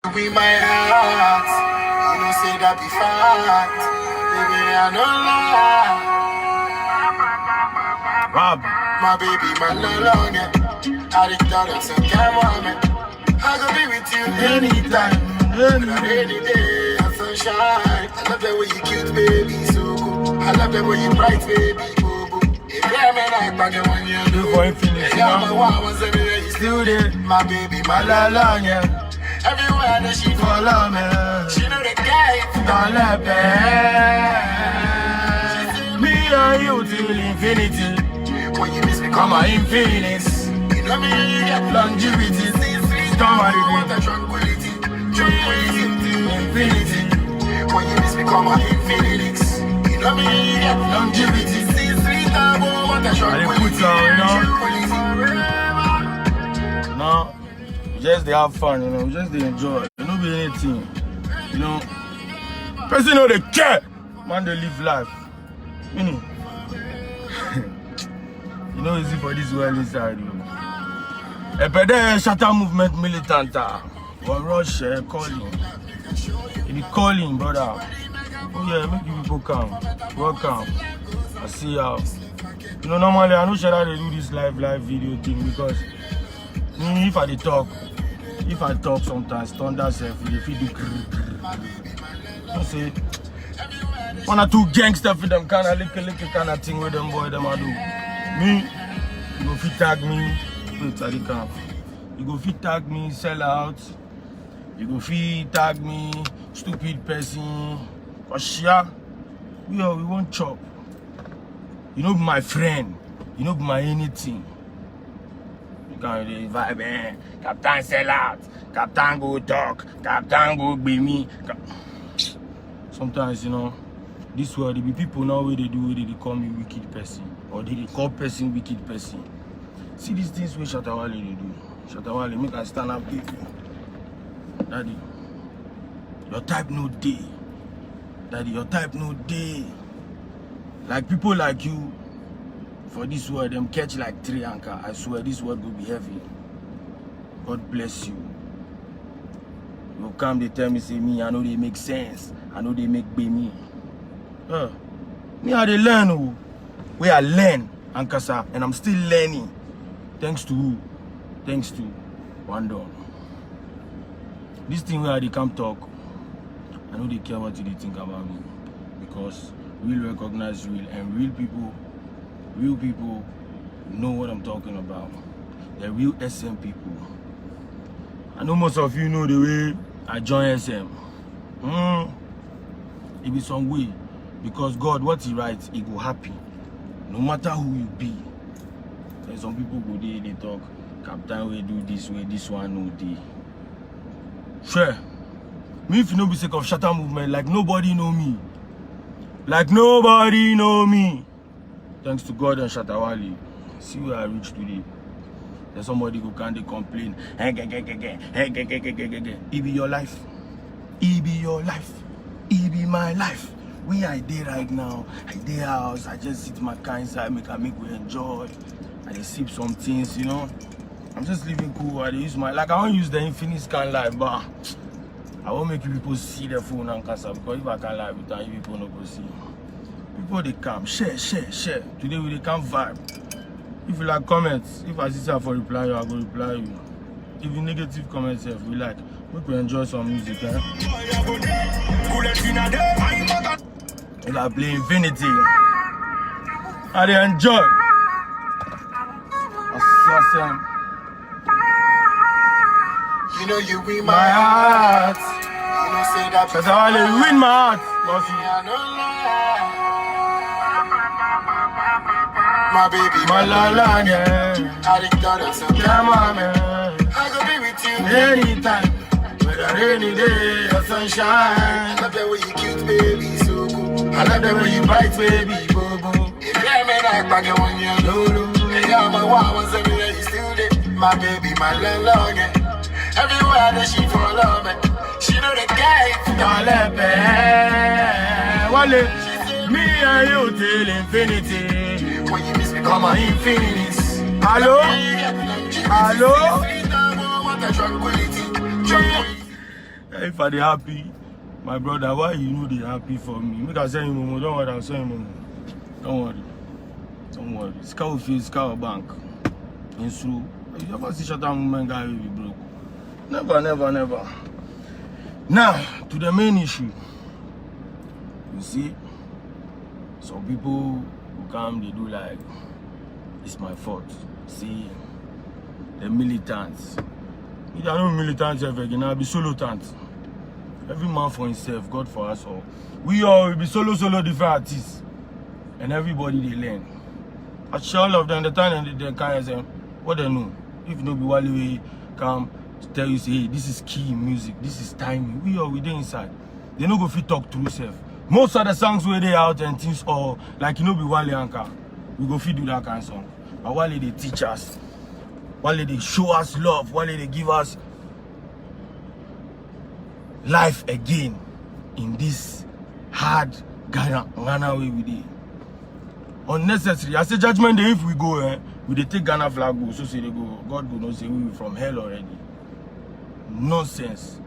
With my heart, you know say that be fact. Baby, I don't lie. Rob. My baby, my long, yeah. I the thought of some time, man. I go be with you anytime. Any day, and sunshine. I love that way you cute, baby, so cool. I love that way you bright, baby, boo boo. If you're man, I back when you do for infinity, yeah, my wife was everywhere, you still there. My baby, my long, yeah. Everywhere that she follow me, she know the guy. Don't let me and you till infinity. When you miss me, Come on, infinity. You know me, you get Longevity. Come on, you want the tranquility. Tranquility, Infinity. when you miss me, come on, infinity. You know me, you get longevity. Sweet, I want the tranquility. No, we just they have fun, you know, we just they enjoy. You know, be anything, you know. Person know they care, man, they live life. You know, you know, easy for this world inside, you know. A better shatter movement militant, one rush calling. It be calling, brother. Oh yeah, make you people come, welcome. I see how. You know, normally I know Shada they do this live video thing because if I talk sometimes, thunder self, if you do you say one or two gangster for them kind of little kind of thing with them boy them I do. Me, you go fit tag me, wait I can't. You go fit tag me, sell out. You go fit tag me, stupid person. Cause yeah, we won't chop. You know be my friend. You know be my anything. You can't really vibe, eh? Captain sell out. Captain go talk. Captain go be me. Sometimes, you know, this world, there be people now where they call me wicked person. Or they call person wicked person. See these things where Shatawale they do. Shatawale, make I stand up give you. Daddy, your type no day. Daddy, your type no day. Like people like you, for this world, them catch like 3 anchor. I swear this world will be heavy. God bless you. You come, they tell me, say me, I know they make sense. I know they make me. Me, I they learn who. Where I learn, Ankasa, and I'm still learning. Thanks to who? Thanks to One Don. This thing where they come talk, I know they care what they think about me. Because real recognize real, and real people know what I'm talking about. They're real SM people. I know most of you know the way I join SM. It be some way. Because God, what he writes, he go happy. No matter who you be. And some people go there, they talk, Captain will do this way, this one no day. Sure. Me if you know be sick of shatter movement, like nobody know me. Like nobody know me. Thanks to God and Shatawale. See where I reached today. There's somebody who can't complain. It be your life. It be your life. It be my life. We are there right now. I there house. I just sit my car inside, make we enjoy. I just sip some things, you know. I'm just living cool. I use my I won't use the infinite scan live, but I won't make you people see the phone and casa because if I can live with them, you people no go see. People they come, share. Today we they come vibe. If you like comments, if I see something for reply you, I go reply you. If you negative comments, if we like, we can enjoy some music, eh? If I play Infinity, I they enjoy. You know you win my heart. You know say that because I only win my heart. My baby, my la yeah. I the thought of some time, man. I go be with you anytime. Whether rainy day or sunshine. I love that way you cute, baby, so cool. I love that way you bright, baby, boo boo. Yeah, man, I back when you lulu. Yeah, my wife was everywhere, you still there. My baby, my long, yeah. Everywhere that she follow me, she know the guy. Don't let me and you till infinity. When you miss me, come on, infinity. Hello? If I dey happy, my brother, why you know they happy for me? Make I send you Momo. Don't worry, I'll send you Momo. Don't worry. Don't worry. Scout face, scout bank. In through. You ever see Shatta movement guy will be broke? Never, never, never. Now, to the main issue. You see, some people who come, they do like, it's my fault. See, the militants. If I know militants ever again, I'll be solotant. Every man for himself, God for us all. We all will be solo different artists. And everybody they learn. I sure all of them, the time and they can't say, what they know. If no be Wale we come to tell you, say, hey, this is key in music, this is timing. We all within inside. They no go fit talk through self. Most of the songs where they out and things all like you know be Wale Anka. We go fit do that kind of song. But Wale they teach us. Wale they show us love. Wale they give us life again in this hard Ghana way we did. Unnecessary. I say judgment day if we go, we they take Ghana flag go, so say they go, God go no say we from hell already. Nonsense.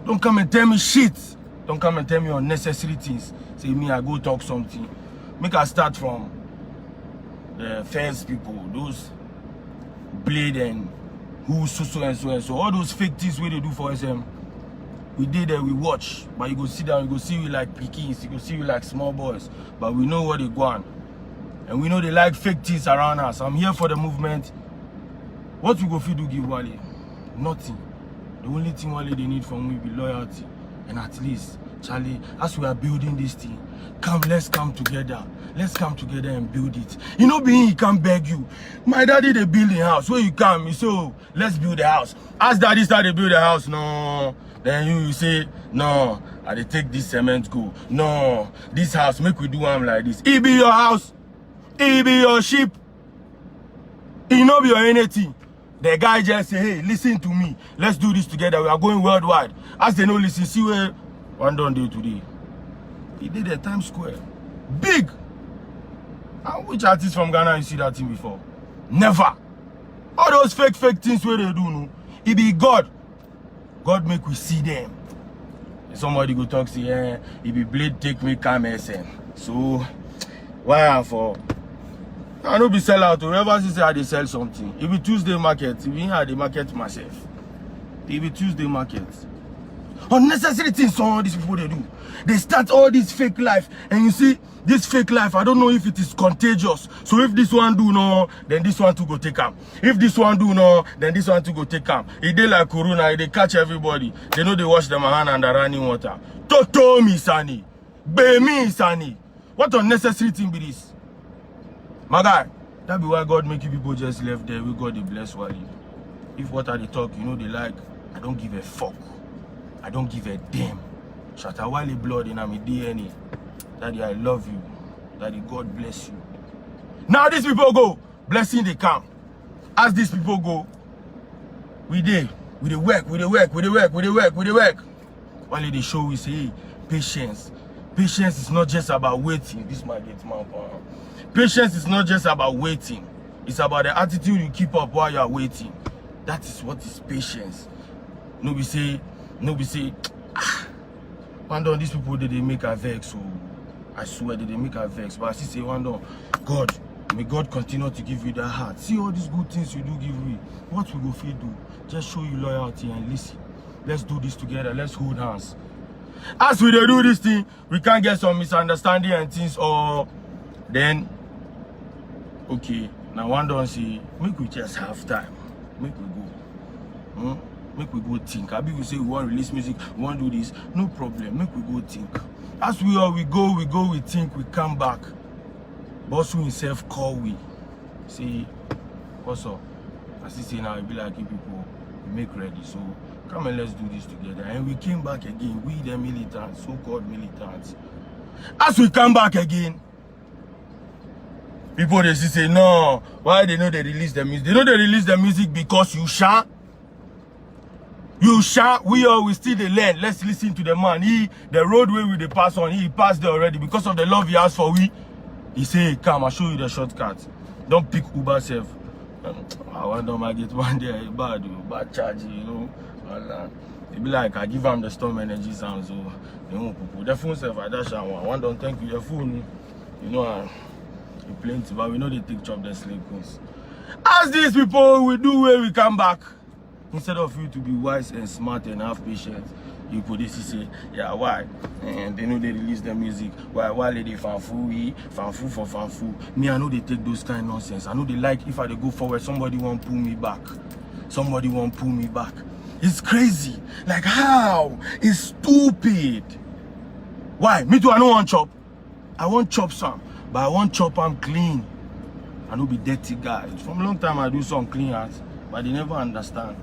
Don't come and tell me shit. Don't come and tell me unnecessary things. Say me I go talk something. Make I start from the first people, those Blade and who so and so. All those fake things where they do for SM. We did that, we watch, but you go sit down, you go see we like pikins, you go see we like small boys, but we know what they go on. And we know they like fake things around us. I'm here for the movement. What we go fit do give Wale? Nothing. The only thing Wale they need from me be loyalty. And at least, Charlie, as we are building this thing, let's come together. Let's come together and build it. You know, being he can't beg you. My daddy they building house. Where you come, you say, oh, let's build a house. As daddy started to build a house, no. Then you say, no, I dey take this cement go. No, this house, make we do one like this. It be your house. It be your ship. It not be your anything. The guy just say, hey, listen to me. Let's do this together. We are going worldwide. As they know, listen, see where one done day today. He did at Times Square. Big. And which artist from Ghana you see that thing before? Never. All those fake things where they do, no. It be God. God make we see them. Somebody go talk, say, yeah, it be Blade take me come SM. So, why am for? I don't be sell out. Whoever say I they sell something. It be Tuesday market. If me I the market myself. It be Tuesday market. Unnecessary things all these people they do. They start all this fake life, and you see this fake life. I don't know if it is contagious. So if this one do no, then this one too go take am. If this one do no, then this one too go take am. It dey like corona. They catch everybody. They know they wash them hand under running water. Toto me sani, be me sani. What unnecessary thing be this? My guy, that be why God make you people just left there. We God they bless Wale. If what are they talk, you know they like. I don't give a fuck. I don't give a damn. Shatta Wale blood in my DNA. Daddy, I love you. Daddy, God bless you. Now these people go. Blessing they come. As these people go, we dey work. Wale they show we say, hey, patience. Patience is not just about waiting. This might get my power. Patience is not just about waiting. It's about the attitude you keep up while you are waiting. That is what is patience. Nobody say, one day these people they make a vex. So I swear they make a vex. But I still say one day, God, may God continue to give you that heart. See all these good things you do give me. What we go feel do? Just show you loyalty and listen. Let's do this together. Let's hold hands. As we do this thing, we can't get some misunderstanding and things, or then okay. Now one don't say, make we just have time. Make we go. Make we go think. Abi we say we want to release music, we want to do this. No problem. Make we go think. As we go, we think, we come back. Boss who himself call we. Say, what's up? As he say now, it be like you people, we make ready. So come and let's do this together. And we came back again. We the militants, so-called militants. As we come back again, people they say, no, why they know they release the music? They know they release the music because you sha. We always still the learn. Let's listen to the man. The roadway we they pass on, he passed there already because of the love he has for we. He say, come, I'll show you the shortcut. Don't pick Uber self. I want to get one day bad charge, you know. It be like I give them the storm energy sound, so they won't put the phone self. I dash and one don't thank you. The phone, you know, you plenty, but we know they take chop the slave queens. As these people we do where we come back, instead of you to be wise and smart and have patience, you put this say, yeah, why? And they know they release the music. Why they fanfu for fanfu? Me, I know they take those kind of nonsense. I know they like if I they go forward, somebody won't pull me back. Somebody won't pull me back. It's crazy. Like how? It's stupid. Why? Me too, I don't want chop. I want chop some, but I want chop I'm clean. I don't be dirty guys. From a long time I do some clean ass, but they never understand.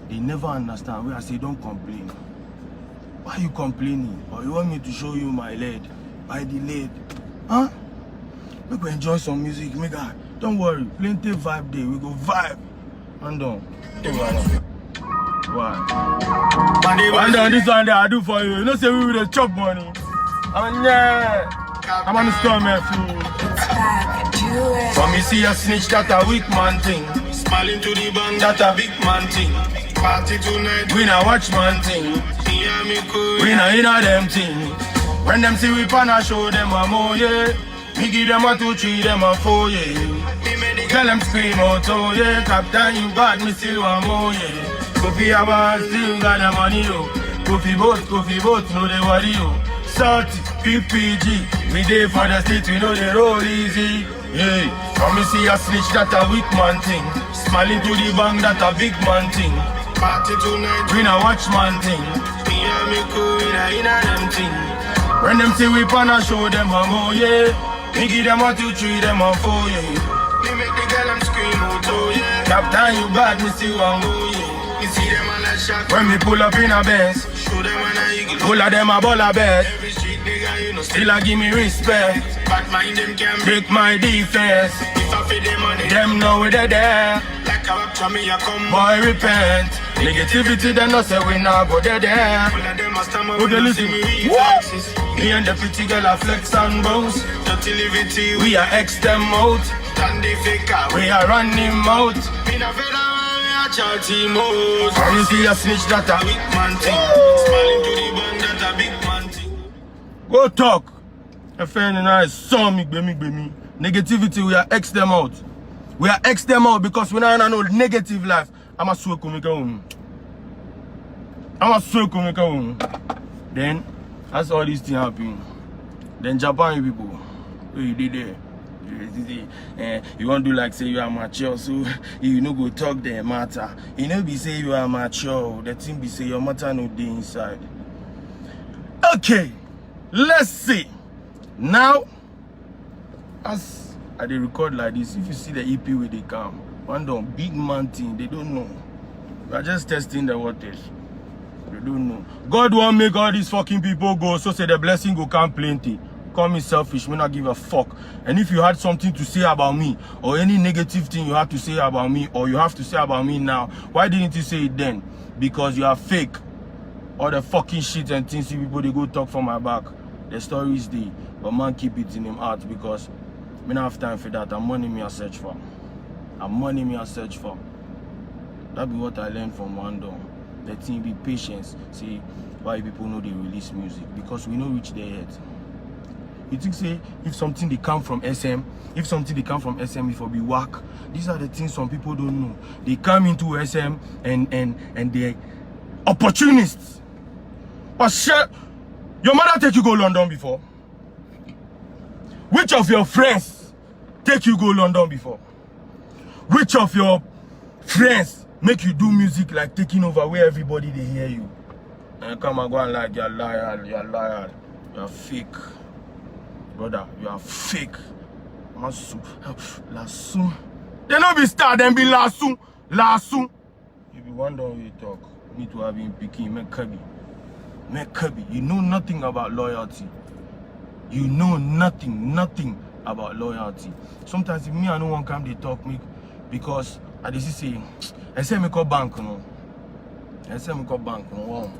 They never understand. Where I say don't complain. Why are you complaining? Or you want me to show you my lead? By the lead. Huh? We go enjoy some music, nigga. Don't worry. Plenty vibe day. We go vibe. And on. Why? And on this one that I do for you. You know say we will chop money. And yeah. I'm on the storm, man. For me see a snitch that a weak man thing. Smiling to the bank that a big man thing. Party tonight, we not watch man thing. We not in a them thing. When them see we pan, I show them a more, yeah. Me give them a 2, 3, them a 4, yeah. Tell them scream out, oh yeah. Captain, you bad, me still want more, yeah. Kofi Abba still got the money, yo. Kofi boat, know they worry, yo. Salty, PPG, we there for the street, we know they roll easy, yeah. Come me see a snitch that a weak man thing. Smiling to the bank that a big man thing. Party tonight, we not watch man thing. Me and me cool in a them thing. When them see we pan, I show them a more, yeah. Me give them a 2, 3, them a 4, yeah. Me make the girl them scream out, oh yeah. Captain, you bad, me still want go, yeah. You see them on a shot. When me pull up in a Benz, show them on a eagle. Pull of them a ball a bed. Every street nigga, you know, still a give me respect. Bad mind them can break my defense. If I feed them money, them know we there. Like a rap me a come. Boy repent. Negativity they no say we not go there. Pull of them a stammer when they see me reflexes. Me and the pretty girl a flex and bounce. Dirty liberty, we are X them out. And the faker, we are running out. Me na fed Charity mode. Come you see a snitch that a weak man thing. Smiling to the bank that a big man thing. Go talk. A friend and I saw me. Negativity, we are X them out. We are X them out because we not know negative life. I'm a swear come home. Then, that's all these things happen. Then Japan people, what you did there? You want to do like say you are mature, so you no go talk the matter. You know be say you are mature, the thing be say your matter no dey inside. Okay, let's see. Now, as I dey record like this, if you see the EP where they come, one down big man thing, they don't know. We are just testing the waters. They don't know. God won't make all these fucking people go, so say the blessing go come plenty. Call me selfish, me not give a fuck. And if you had something to say about me, or any negative thing you have to say about me, or you have to say about me now, why didn't you say it then? Because you are fake. All the fucking shit and things you people they go talk for my back. The story is there, but man keep it in him heart because me not have time for that. I'm money me I search for. That be what I learned from Wando. The thing be patience. See why people know they release music because we know reach their head. You think say if something they come from SM, if it be whack. These are the things some people don't know. They come into SM and they're opportunists. But shit, your mother take you go London before? Which of your friends take you go London before? Which of your friends make you do music like taking over where everybody they hear you? And come and go and like you're liar, you're fake. Brother, you are fake. Lasso. They not be star, then be lasso. If you wonder how you talk, you need to have him picking, make Kirby. You know nothing about loyalty. You know nothing about loyalty. Sometimes if me I no one come they talk me because I just say I say me call bank no. I say me call bank no.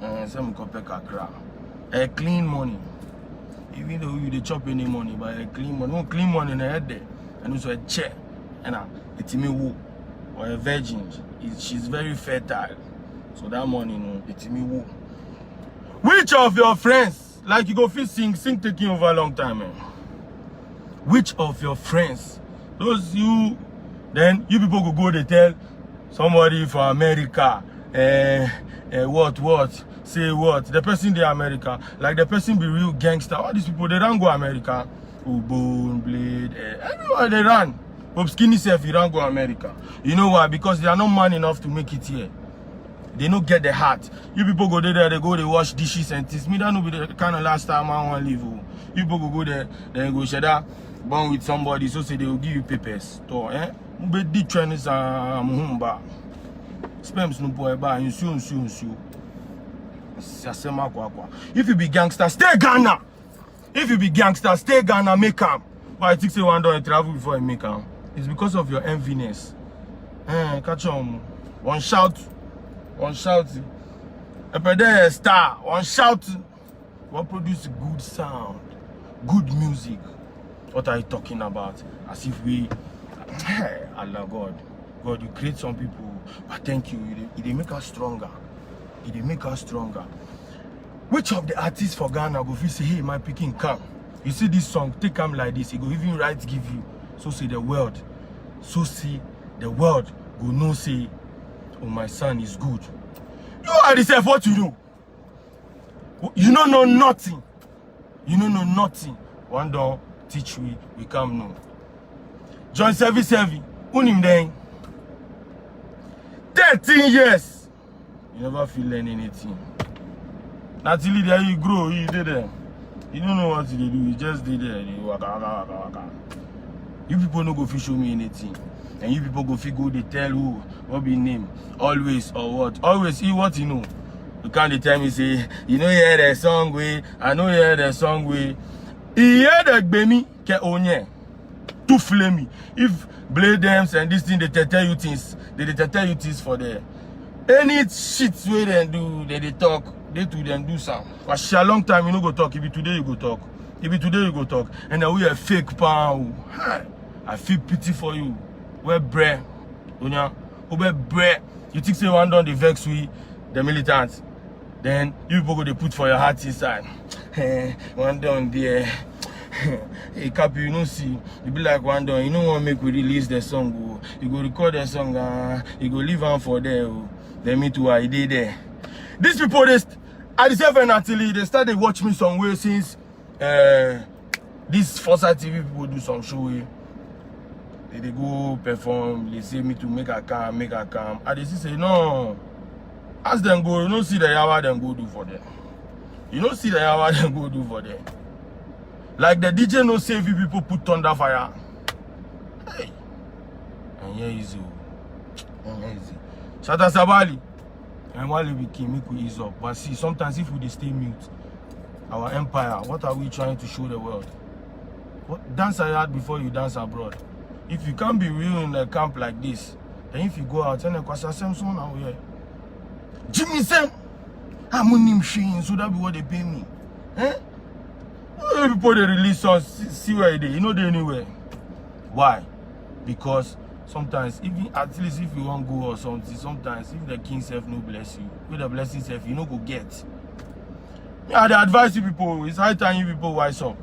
I say me call Pekakra. Clean money. Even though you dey chop any money, but a clean money, one clean money in the head there, and also a chair, and it's me who or a virgin. She's very fertile. So that morning, it's me woo. Which of your friends, like you go fit sing taking over a long time, man? Which of your friends, those you, then you people go they tell somebody from America, what, say what, the person they America, like the person be real gangster. All these people, they don't go America. Bone, Blade, everywhere they run. Bob Skinny self, you don't go America. You know why? Because they are not man enough to make it here. They don't get the heart. You people go there, they go, they wash dishes and things. Me, that no be the kind of last time I want to leave. You people go there, then go share that, born with somebody, so say they will give you papers. So, Mube di trainers muhumba. Spems no boy ba, insu. If you be gangster, stay Ghana. If you be gangster, stay Ghana, make am. But I think say one day travel before you make am. It's because of your enviness. Catch on. One shout. A pedal star. One shout. One produce good sound. Good music. What are you talking about? As if we... Allah God. God, you create some people. But thank you. They make us stronger. They make us stronger. Which of the artists for Ghana go feel say, hey, my picking come? You see this song, take him like this. He go even right give you. So see the world. So see the world go know say, oh, my son is good. You are yourself what you know. You don't know nothing. You don't know nothing. One don't teach we come know. John Servi, unim then. 13 years. You never feel learn anything. Naturally, there you grow, you did there. You don't know what to do, you just did there. Waka. You people no go fit show me anything. And you people go fit go, they tell who, what be name, always or what. Always, see what you know. You can't tell me, say, you know, hear the song way, I know hear the song way. He hear the baby, ke onye, too flamey. If Blade them and this thing, they tell you things, they tell you things for the. Any shit way they do, they talk. They to them do some. For a long time you no go talk. If it today you go talk. If it today you go talk. And then we are fake pound. I feel pity for you. Where bread, where bread. You think say one done the vex we the militants. Then you people go they put for your heart inside. One done there. Hey Cappy, you know see. You be like one done. You know what make we release the song. You go record the song. You go leave on for there. Then me too I did there. These people I deserve until they started watch me somewhere since this Forza TV people do some show. They go perform, they say me to make a cam. And they say no. As them go, you don't see the yawa them go do for them. You don't see the yawa them go do for them. Like the DJ no save you people put thunder fire. Hey. And here is you. Shatta Sabali. And while we king, make we ease up. But see, sometimes if we stay mute, our empire, what are we trying to show the world? What dance I had before you dance abroad? If you can't be real in a camp like this, then if you go out and kwasa Samson now here. Jimmy Sam, I'm on him shame, so that be what they pay me. People they release songs, see where they, you know they anywhere. Why? Because sometimes, even at least if you want to go or something, sometimes if the king self no bless you, with the blessing self, you no go get. Yeah, they advise you people, it's high time you people wise up.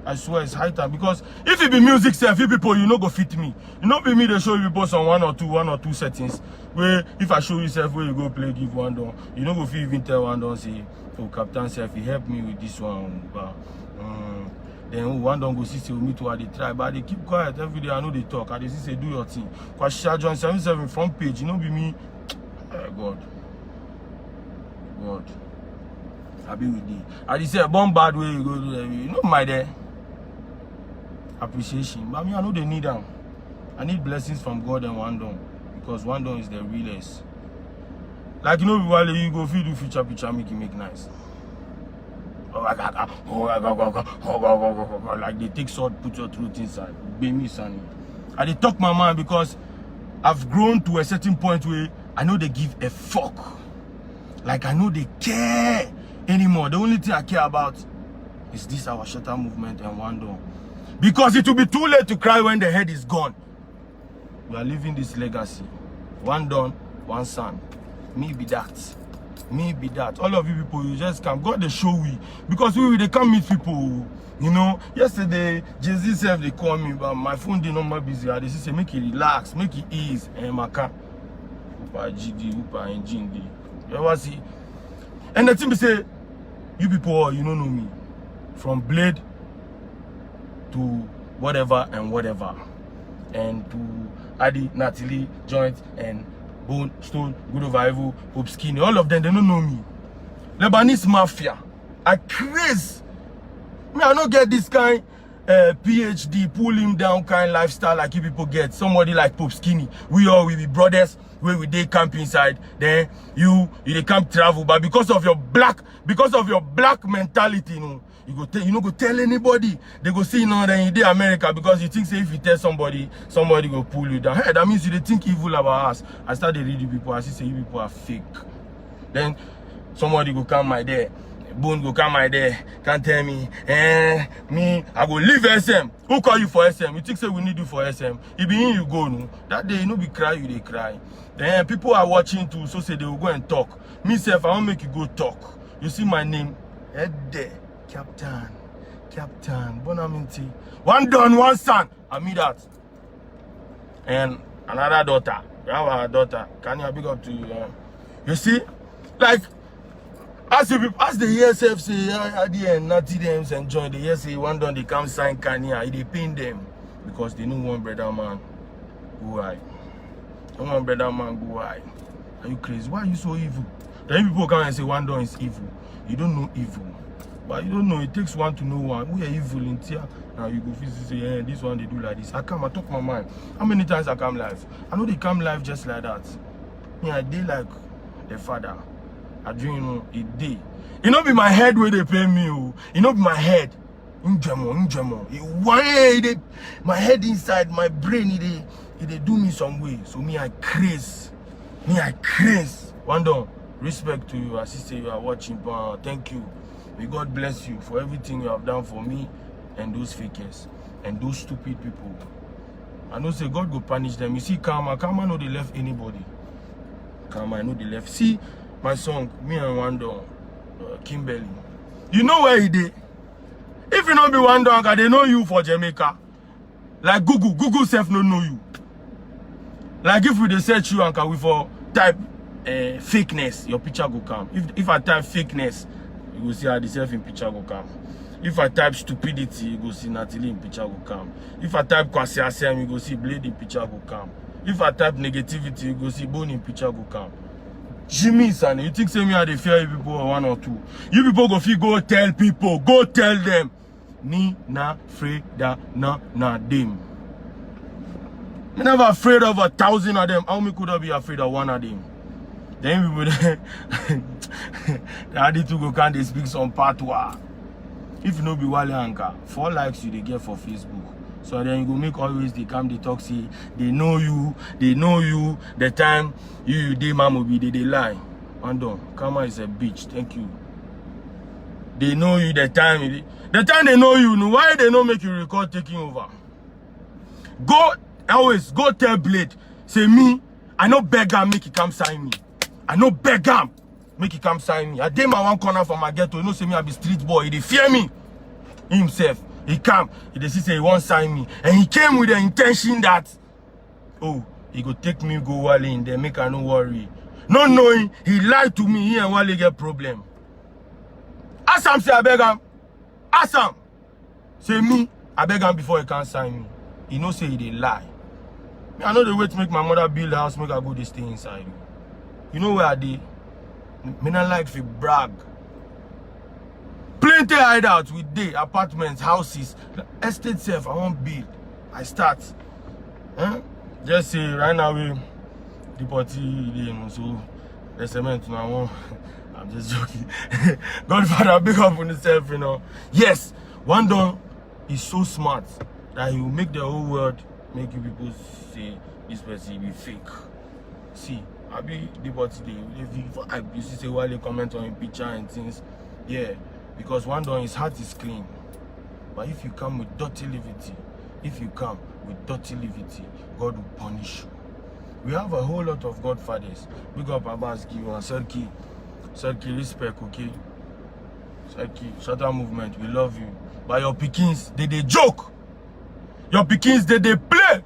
I swear it's high time, because if it be music self, you people, you no go fit me. You know be me, they show you people some one or two settings, where if I show you self where you go play, give one down, you no go fit even tell one down, say, oh, Captain self, he helped me with this one, but, then one don't go see say me to they try, but they keep quiet every day. I know they talk. I they say do your thing. Cause John 77 front page, you know be me. God. I be with you. I just say one bad way you go do that. You know my there. Appreciation. But me I know they need them. I need blessings from God and one don. Because one don is the realest. Like you know while you go feed do future picture make it make nice. Like they take sword, put your truth inside. Baby son. I they talk my mind because I've grown to a certain point where I know they give a fuck. Like I know they care anymore. The only thing I care about is this our Shatta movement and one door. Because it will be too late to cry when the head is gone. We are leaving this legacy. One done, one son. Me be that. Me be that. All of you people, you just come. God, they show we. Because they come meet people. You know, yesterday, Jay-Z said they call me, but my phone did not busy. They say, make it relax, make it ease. And my car. Upa GD, Upa engine D. You ever see? And the thing be say, you people, you don't know me. From Blade to whatever and whatever. And to Adi, Natalie, Joint, and Bone, Stone, Good Over Evil, Pope Skinny. All of them, they don't know me. Lebanese Mafia. I craze. Me, I don't get this kind PhD, pull him down kind lifestyle like you people get. Somebody like Pope Skinny. We be brothers, we dey camp inside. Then you dey camp travel. But because of your black mentality, you know, you no go tell anybody. They go see, you know, then you dey America because you think say if you tell somebody go pull you down. Hey, that means you dey think evil about us. I started reading people, I see say you people are fake. Then somebody go come my there. Bone go come my there, can't tell me, me, I go leave SM. Who call you for SM? You think say we need you for SM? If be in, you go, no. That day, you know, be cry, you they cry. Then people are watching too, so say they will go and talk. Me, self, I won't make you go talk. You see my name? Head there. Captain, Bonaminti. One done, one son. I mean that. And another daughter. We have our daughter. Can you big up to you? You see? Like, as the ESF say, at the end, Natty them and join the ESF, one done they come sign Kanye, they pain them because they know one brother man go high. One brother man go high. Are you crazy? Why are you so evil? Then people come and say one done is evil. You don't know evil. But you don't know, it takes one to know one. We are evil in here. Now you go physically say, this one they do like this. I talk my mind. How many times I come live? I know they come live just like that. Yeah, I did like the father. I dream a day. It not be my head where they pay me. It not be my head. Injemo. My head inside, my brain, it do me some way. So me, I craze. One done. Respect to you. As you say you are watching. Thank you. May God bless you for everything you have done for me and those fakers and those stupid people. I know say God go punish them. You see, Karma no they left anybody. Karma no they left. See, my song, me and Wando, Kimberly. You know where he did? If you not be Wando, they know you for Jamaica. Like Google self no know you. Like if we dey search you and we for type fakeness, your picture go come. If I type fakeness, you go see how the self in picture go come. If I type stupidity, you go see Natalie in picture go come. If I type Kwasi Asem, you go see Blade in picture go come. If I type negativity, you go see Bone in picture go come. Jimmy son, you think say me are the fear people or one or two? You people go feel go tell people, go tell them. Ni na afraid da na them. Me never afraid of 1,000 of them. How me could I be afraid of one of them? Then people they had to go can they speak some patois. If you know be Wale Anka, 4 likes you they get for Facebook. So then you go make always they come, they talk, say, they know you, the time you dey mama be, they lie. And done. Karma is a bitch, thank you. They know you the time they know you, why they don't make you record taking over? Go tell Blade, say me, I no beg him, make he come sign me. I no beg him, make he come sign me. I dey my one corner for my ghetto, you know say me I be street boy, he dey fear me himself. He come, he just say he won't sign me. And he came with the intention that, oh, he go take me, go Wale in there, make I no worry. Not knowing, he lied to me, he and Wale get problem. Assam say I beg him. Assam say me, I beg him before he can't sign me. He no say he dey lie. Me, I know the way to make my mother build a house, make I go to stay inside. You know where I dey? Me not like to brag. Plenty hideouts with day, apartments, houses, estate self. I won't build. I start. Just say right now the party, so the cement now. I'm just joking. Godfather, big up on himself, you know. Yes, one don is so smart that he will make the whole world make you people say this person be fake. See, I be the party day. You see, say while they comment on your picture and things, yeah. Because one door his heart is clean. But if you come with dirty levity, God will punish you. We have a whole lot of godfathers. Big up Abbas Giwa, Serki, respect, okay? Serki, Shatta movement, we love you. But your pickings, they joke. Your pickings, they play.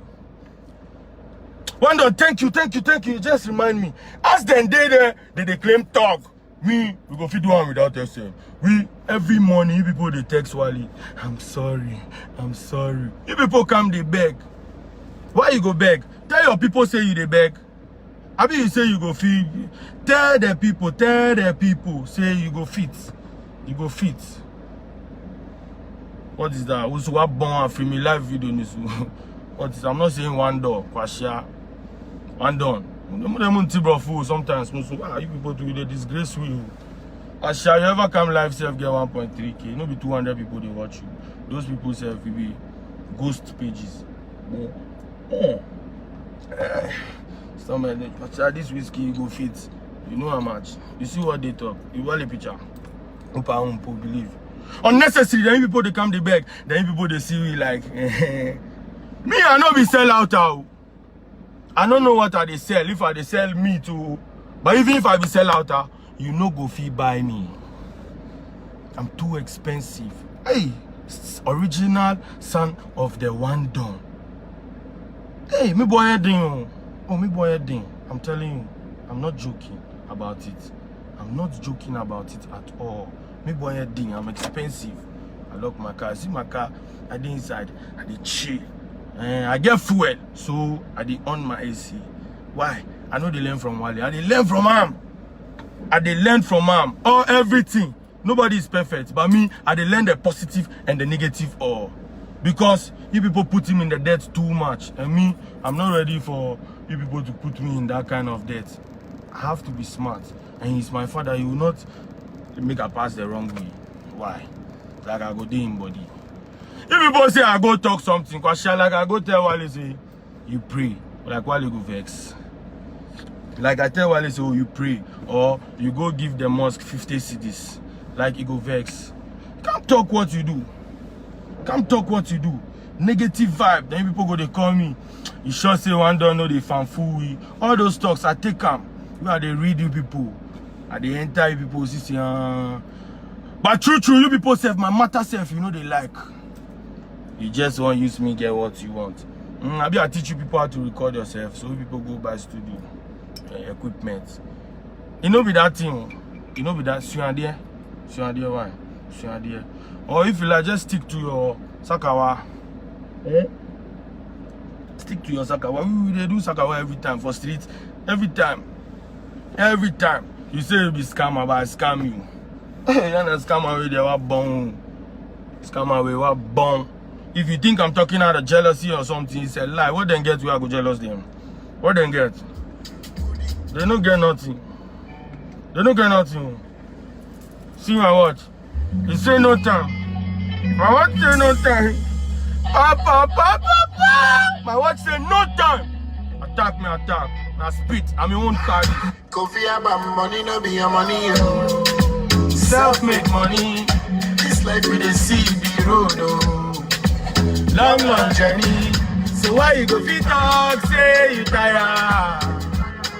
Wonder, thank you. Just remind me. As them they claim talk. Me, we go fit do one without SM. We, every morning, you people, they text Wally. I'm sorry. You people come, they beg. Why you go beg? Tell your people say you they beg. I mean, you say you go feed. Tell the people, say you go fit. You go fit. What is that? Also, what born from me live video news. What is? I'm not saying one door, Kwashia. One done. Sometimes you people do the disgrace with you. Asha, you ever come live self get 1.3k? No be 200 people they watch you. Those people self will be ghost pages. This whiskey you go fit. You know how much. You see what they talk. You want a picture. Believe. Unnecessary. Then people they come they beg. Then people they see me like me. I know be sell out how. I don't know what they sell. If they sell me too, but even if I be sell out, you no go fee buy me. I'm too expensive. Hey, original son of the one done. Hey, me boy ding. Oh, me boy ding. I'm telling you, I'm not joking about it. I'm not joking about it at all. Me boy ding. I'm expensive. I lock my car. See my car. I dey inside. I dey chill. I get fuel, so I dey on my AC. Why? I know they learn from Wale. I dey learn from him. All everything. Nobody is perfect, but me, I dey learn the positive and the negative all. Because you people put him in the debt too much, and me, I'm not ready for you people to put me in that kind of debt. I have to be smart, and he's my father. He will not make a pass the wrong way. Why? Like I go dey in body. If people say I go talk something, cause like I go tell Wale say you pray, like Wale go vex. Like I tell Wale say oh you pray, or you go give the mosque 50 cedis, like you go vex. Come talk what you do. Negative vibe. Then people go they call me. You sure say one don't know the fanfooey. All those talks I take them. Where they read you people, I they enter you people see but true you people self my matter self you know they like. You just want use me get what you want. I teach you people how to record yourself, so people go buy studio equipment. You know be that thing. You know be that there why? There. Or if you like just stick to your Sakawa. Stick to your Sakawa. We do Sakawa every time for streets. Every time. You say you be scammer, but I scam you. You're not scammer away there, what bomb. Scammer away, what bomb. If you think I'm talking out of jealousy or something, it's a lie. What then get where I go jealous them? What then get? They don't get nothing. See my watch. You say no time. My watch say no time. My watch say no time. Attack. I spit. I'm your own card. Coffee about money, no be your money. Self-made money. This life we dey see the road, oh. Long journey. So why you go fit talk, say you tired?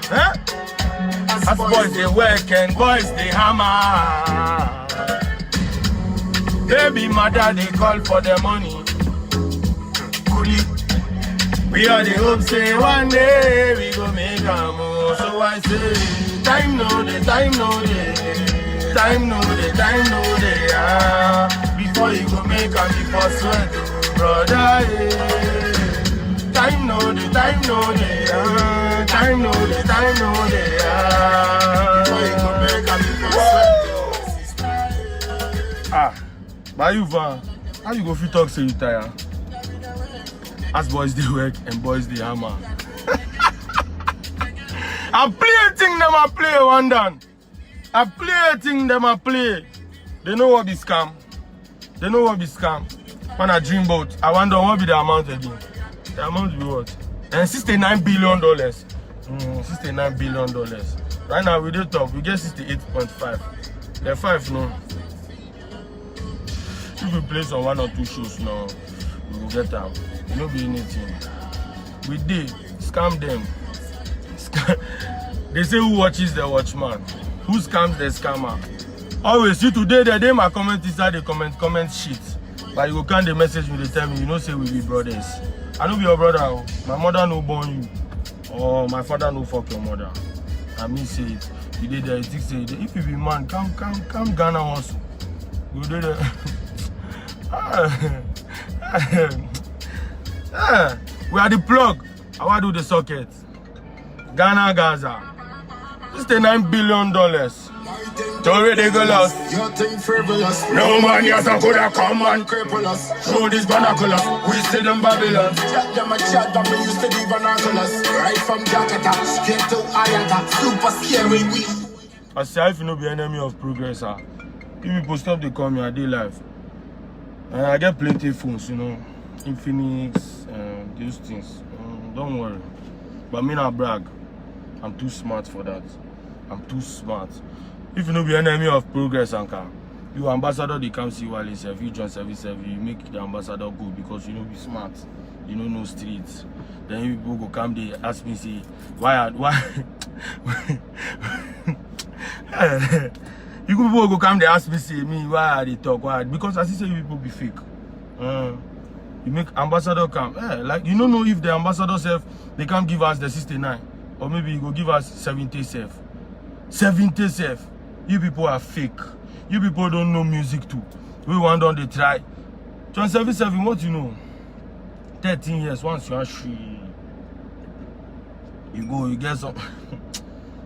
Huh? As boys they work and boys they hammer. Baby mother they call for the money. We are the hope say one day we go make a move. So I say time no day. Before you go make a before sweat, brother. Time no day. Before you go make a before sweat. By you van, how you go fit talk say you tired? As boys they work and boys they hammer. I play a thing them I play one done. I play a thing them I play. They know what be scam. When I dream about, I wonder what be the amount again. The amount be what? And $69 billion. $69 billion. Right now we do top, we get 68.5. The 5 no. If we play some 1 or 2 shows now, we will get out. You know be anything. We did scam them. They say who watches the watchman? Who scams the scammer? Always, see today the day my comment inside the comment shit. But you can't the message me, they tell me, you know say we be brothers. I know be your brother. Oh. My mother no born you. Or my father no fuck your mother. I mean say it. You did there, you think say if you be man, come Ghana also. You did it. We are the plug. I want to do the socket. Ghana, Gaza. This is the $9 billion. Don't ridiculous. Your thing frivolous. No man yet a coulda come and Cripple us. show this binoculars. We see them Babylon. Chat them a chat that we used to be vernaculars. Right from Jakarta, straight to Ayata. Super scary we. I say if you no be enemy of progress, you people stop the come here, day life. And I get plenty of phones, you know. Infinix, those things. Don't worry. But me not brag. I'm too smart for that. I'm too smart. If you no be enemy of progress, Anka, you ambassador they come see Wale self, you join service, you make the ambassador go because you know be smart. You know no streets. Then you people go come they ask me say why you people go come they ask me say me why are they talk why because as you say you people be fake. You make ambassador come like you don't know if the ambassador self they can't give us the 69 or maybe you go give us 70 self. 70 self. You people are fake. You people don't know music too. We want on the try. 27 what you know? 13 years once you are free. You go, you get some.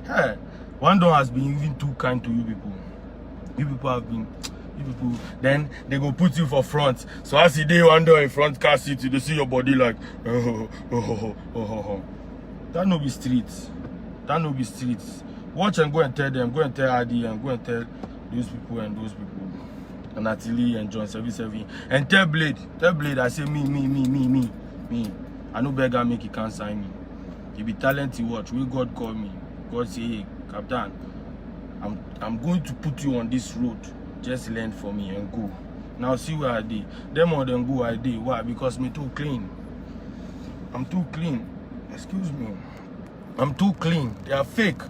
Hey, one don has been even too kind to you people. You people have been. You people. Then they go put you for front. So as you day one door in front car seat, they see your body like. That no be streets. That no be streets. Watch and go and tell them. Go and tell Adi and go and tell those people and those people. And Natalie and John 77 and tell Blade I say me. I know beggar make he can't sign me. He be talent you watch. Will God call me? God say, hey, Captain, I'm going to put you on this road. Just learn for me and go. Now see where I did. Them more than go I did. Why? Because me too clean. I'm too clean. Excuse me. I'm too clean. They are fake.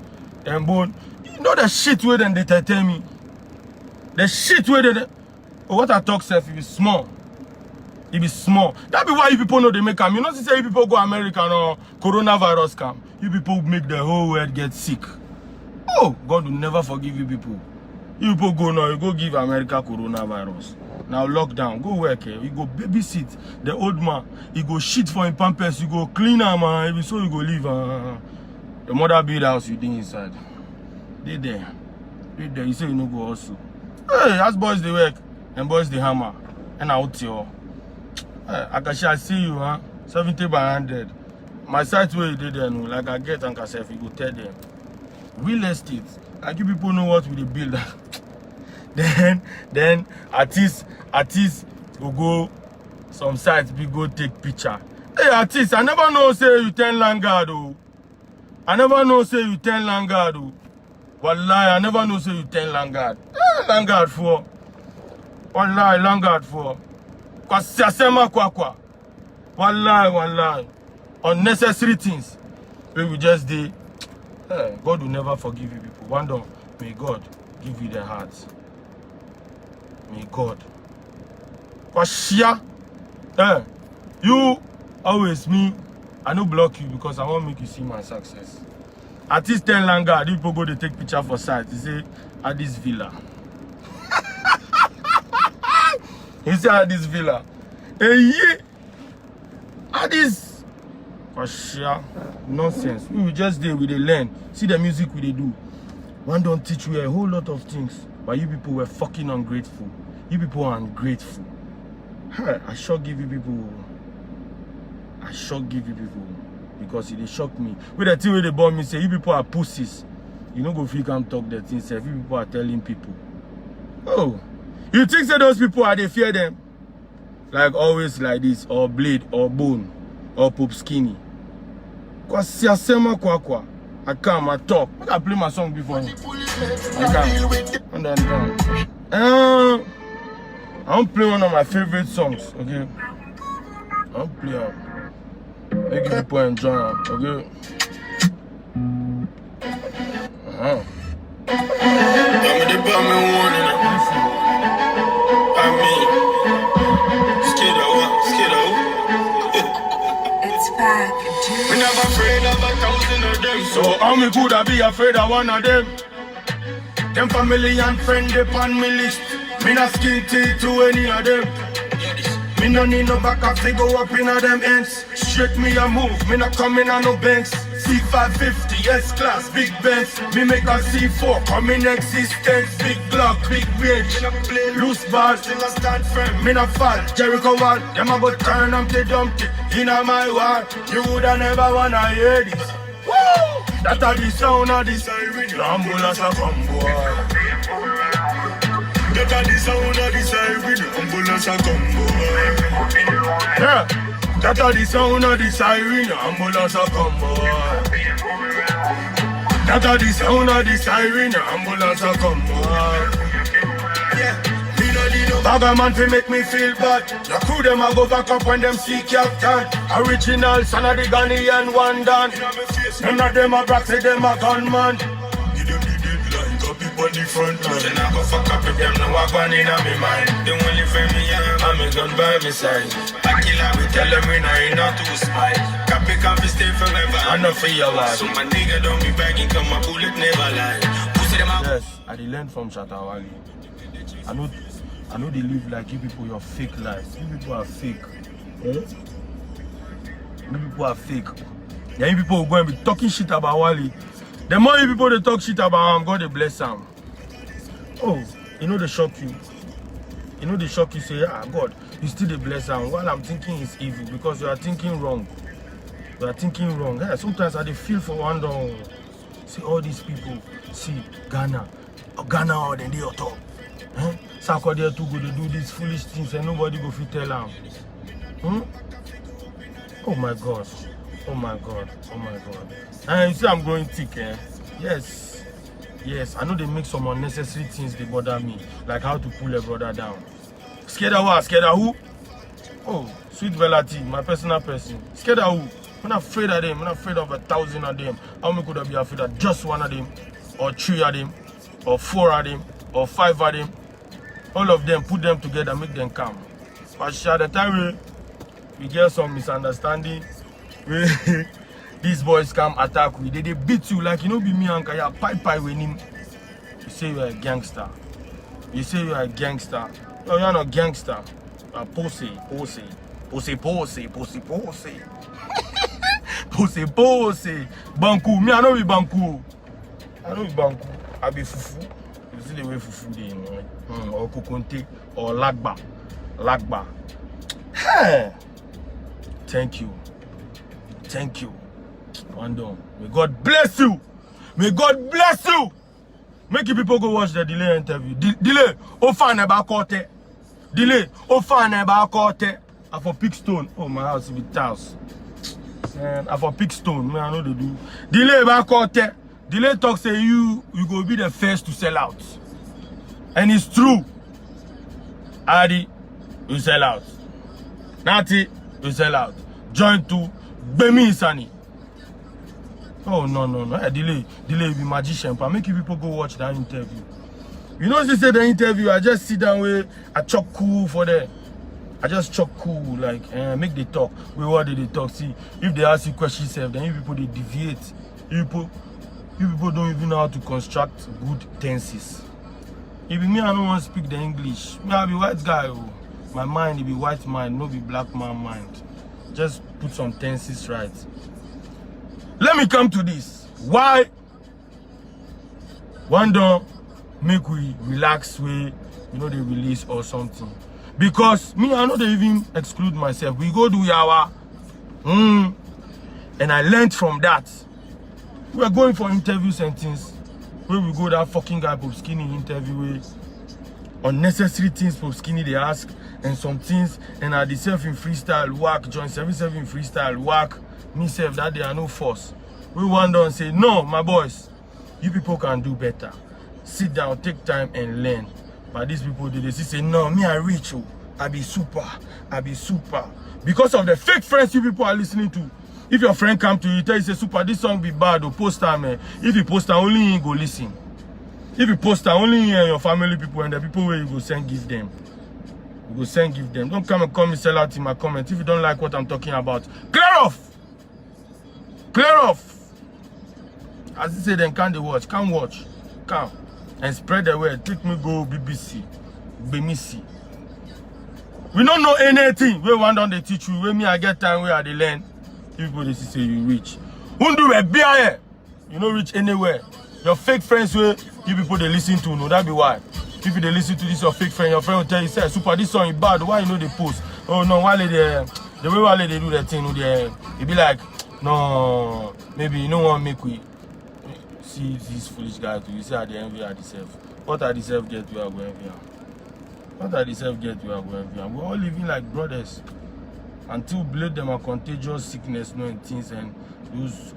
Them bone. You know the shit where then they tell me. The shit where they what I talk self, it be small. It be small. That be why you people know they make them. You know, say you people go American or coronavirus camp. You people make the whole world get sick. Oh, God will never forgive you people. You people go now, you go give America coronavirus. Now lockdown, go work here. You go babysit the old man. You go shit for him pampers. You go clean him, man. So you go leave. The mother build house you did inside. They there. You say you no go also. Hey, as boys they work and boys they hammer. And out here. I see you, 70 by 100. My site where you did there, like I get and myself, you go tell them. Real estate, like you people know what we dey build. then artists will go some sites, we go take picture. Hey artists, I never know say you 10 Langard oh. I never know say you 10 Langard oh. Wallahi, I never know say you 10 Langard. Langard for. Wallahi, Langard for. Kwa siasema kwa. Wallahi. Unnecessary things. We just did. God will never forgive you people. One day, may God give you the heart. May God. Kwashia. You always me. I no block you because I want to make you see my success. At least 10 Langard, people go to take picture for site. They say at this villa. You see at this villa. Hey, at this nonsense. We will just there with the learn. See the music we they do. One don't teach you a whole lot of things. But you people were fucking ungrateful. You people are ungrateful. I shock give you people. Because it shocked me. With the thing where they born me say you people are pussies. You know go free come talk the things. You people are telling people. Oh. You think that those people are they fear them? Like always like this, or Blade, or Bone, or Pope Skinny. Cause siasema kwa. I come, I talk. I can play my song before. I can. And then I don't play one of my favorite songs, okay? I don't play Make people enjoy, okay? It's back. We never afraid of 1,000 of them. So how me could I be afraid of one of them? Them family and friend upon me list. Me not skin teeth to any of them. Me no need no backup to go up in a them ends. Straight me a move, me not coming on no banks. C550, S-Class, big Benz. Me make a C4, come in existence. Big Glock, big range. Me not play loose balls, still a stand firm. Me not fall, Jericho wall. Them a go turn Humpty Dumpty in a my war. You woulda never wanna hear this. Woo! That a the sound of the siren. The ambulance a come boy. That a the sound of the siren. The ambulance a come boy. Yeah. That a the sound of the siren, ambulance a come boy. That a the sound of the siren, ambulance a come boy. Yeah, me no need no bagger man to make me feel bad. The crew them a go back up when them see Captain. Original son of the Ghanaian one done. None of them a brax, them a gunman. On the front line. Then I go fuck up if them no walk one in a me mind. They only friend me and me gun by me side. I kill her, we tell them we not too spy. Copy can be stay forever. I know for your life. So my nigga don't be begging, come my bullet never lie. Pussy them out. Yes, I did learn from Shatta Wale. I know they live like you people your fake lives. You people are fake. You people are fake. Yeah, you people are going to be talking shit about Wale. The more you people they talk shit about him, God they bless him. Oh, you know they shock you. You know they shock you, say, ah, God, you still they bless him. While I'm thinking it's evil because you are thinking wrong. You are thinking wrong. Yeah, sometimes I they feel for wonder. See all these people, see Ghana, or then they are top. Sako they are too good to do these foolish things and nobody go fit tell them. Oh my gosh. Oh my God, oh my God. And you see I'm growing thick, eh? Yes. Yes, I know they make some unnecessary things they bother me. Like how to pull a brother down. Scared of what? Scared of who? Oh, Sweet Bella T, my personal person. Scared of who? I'm not afraid of them. I'm not afraid of 1,000 of them. How many could I be afraid of just one of them? Or 3 of them? Or 4 of them? Or 5 of them? All of them, put them together, make them calm. But at the time we get some misunderstanding. These boys come attack you. They beat you like you know be me and Kaya pie with him. You say you're a gangster. You say you're a gangster. No, you're not a gangster. Pussy. Banku. Me, I know be Banku. I be Fufu. You see the way Fufu they or Kukunte or Lagba. Hey. Thank you. Wando. May God bless you. May God bless you. Make you people go watch the Delay interview. Delay. Ofan about Kote. Delay. Ofan about Kote. I for Pickstone. Oh, my house with house. I for Pickstone. I know they do. Delay about Kote. Delay talk say you go be the first to sell out. And it's true. Adi, you sell out. Nati, you sell out. Join to Bemi Insani. Oh no. Hey, Delay be magician. But make you people go watch that interview. You know, they say the interview, I just sit down with I chop cool for them. I just chop cool, like make they talk. What did they talk? See, if they ask you questions, then you people they deviate. You people don't even know how to construct good tenses. If me, I don't want to speak the English. Me, I be white guy. Oh. My mind, it be white mind, no be black man mind. Just put some tenses right. Let me come to this. Why? One don't make we relax way, they release or something. Because me, I know they even exclude myself. We go do yawa. And I learned from that. We are going for interviews and things. Where we go that fucking guy Pop Skinny interview with unnecessary things Pop Skinny they ask and some things and I self in freestyle work, join 77 in freestyle work, me self that they are no force. We wonder and say, no, my boys, you people can do better. Sit down, take time and learn. But these people they say, no, me I reach you. I be super. Because of the fake friends you people are listening to. If your friend come to you, tell you say super this song be bad or post am, man. If you post am, only you go listen. If you post am, only you and your family people and the people where you go send give them. You go send give them. Don't come and call me sell out in my comments. If you don't like what I'm talking about, clear off. Clear off. As you say, then can't they watch? Can't watch. Come and spread the word. Take me go BBC. BMC. We don't know anything. We want on they teach you. When me I get time where I they learn. People they say you reach. Who do a beer? You don't reach anywhere. Your fake friends where you people they listen to, no, that be why. If they listen to this your fake friend, your friend will tell you, say, super, this song is bad. Why you know they post? Oh no, why they the way why they do that thing, it be like, no, maybe you don't want to make we see these foolish guys to you say at the envy at the self. What are the self get we are going here? What are the self get we are going here? We're all living like brothers. Until blade them are contagious sickness, no things and those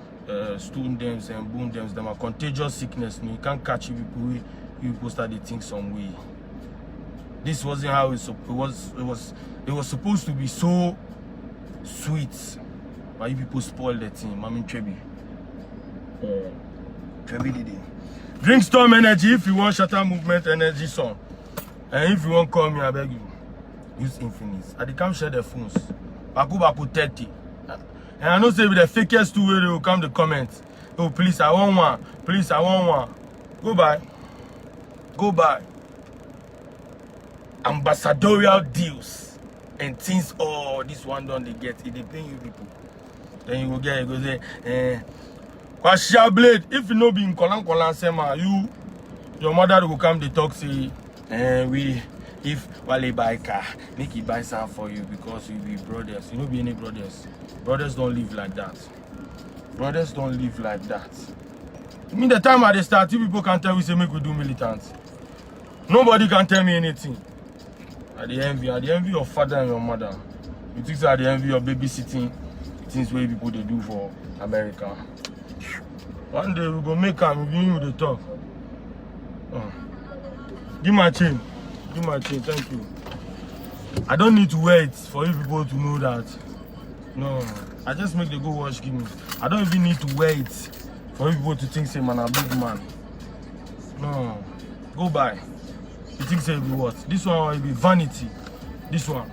stone them and boom them are contagious sickness. No, you can't catch you people. You people start to think some way. This wasn't how it was. It was supposed to be so sweet, but you people spoil the thing. Mami Trebi. Trebi did it. Drink Storm Energy if you want Shatter Movement Energy song. And if you want call me, I beg you. Use Infinite. I can't share the phones. Baku 30. And I know say with the fakest two way they will come the comments. Oh please, I want one. Please, I want one. Go by. Go by. Ambassadorial deals and things. Oh, this one don't they get it. They pay you people. Then you go get it. Go say, Kwashia Blade. If you know being Kolan Sema, your mother will come. They talk say, if Wale buy car, make it buy some for you because we be brothers. You don't be any brothers. Brothers don't live like that. Brothers don't live like that. I mean the time at the start, you people can tell we say make we do militants. Nobody can tell me anything. At the envy your father and your mother. You think at the envy of babysitting things where people they do for America. One day we go make them, we with the talk. Give my chain. Give my chain, thank you. I don't need to wait for you people to know that. No, I just make the go watch give me. I don't even need to wait for you people to think say man a big man. No, go by. You think say it be what? This one will be vanity. This one.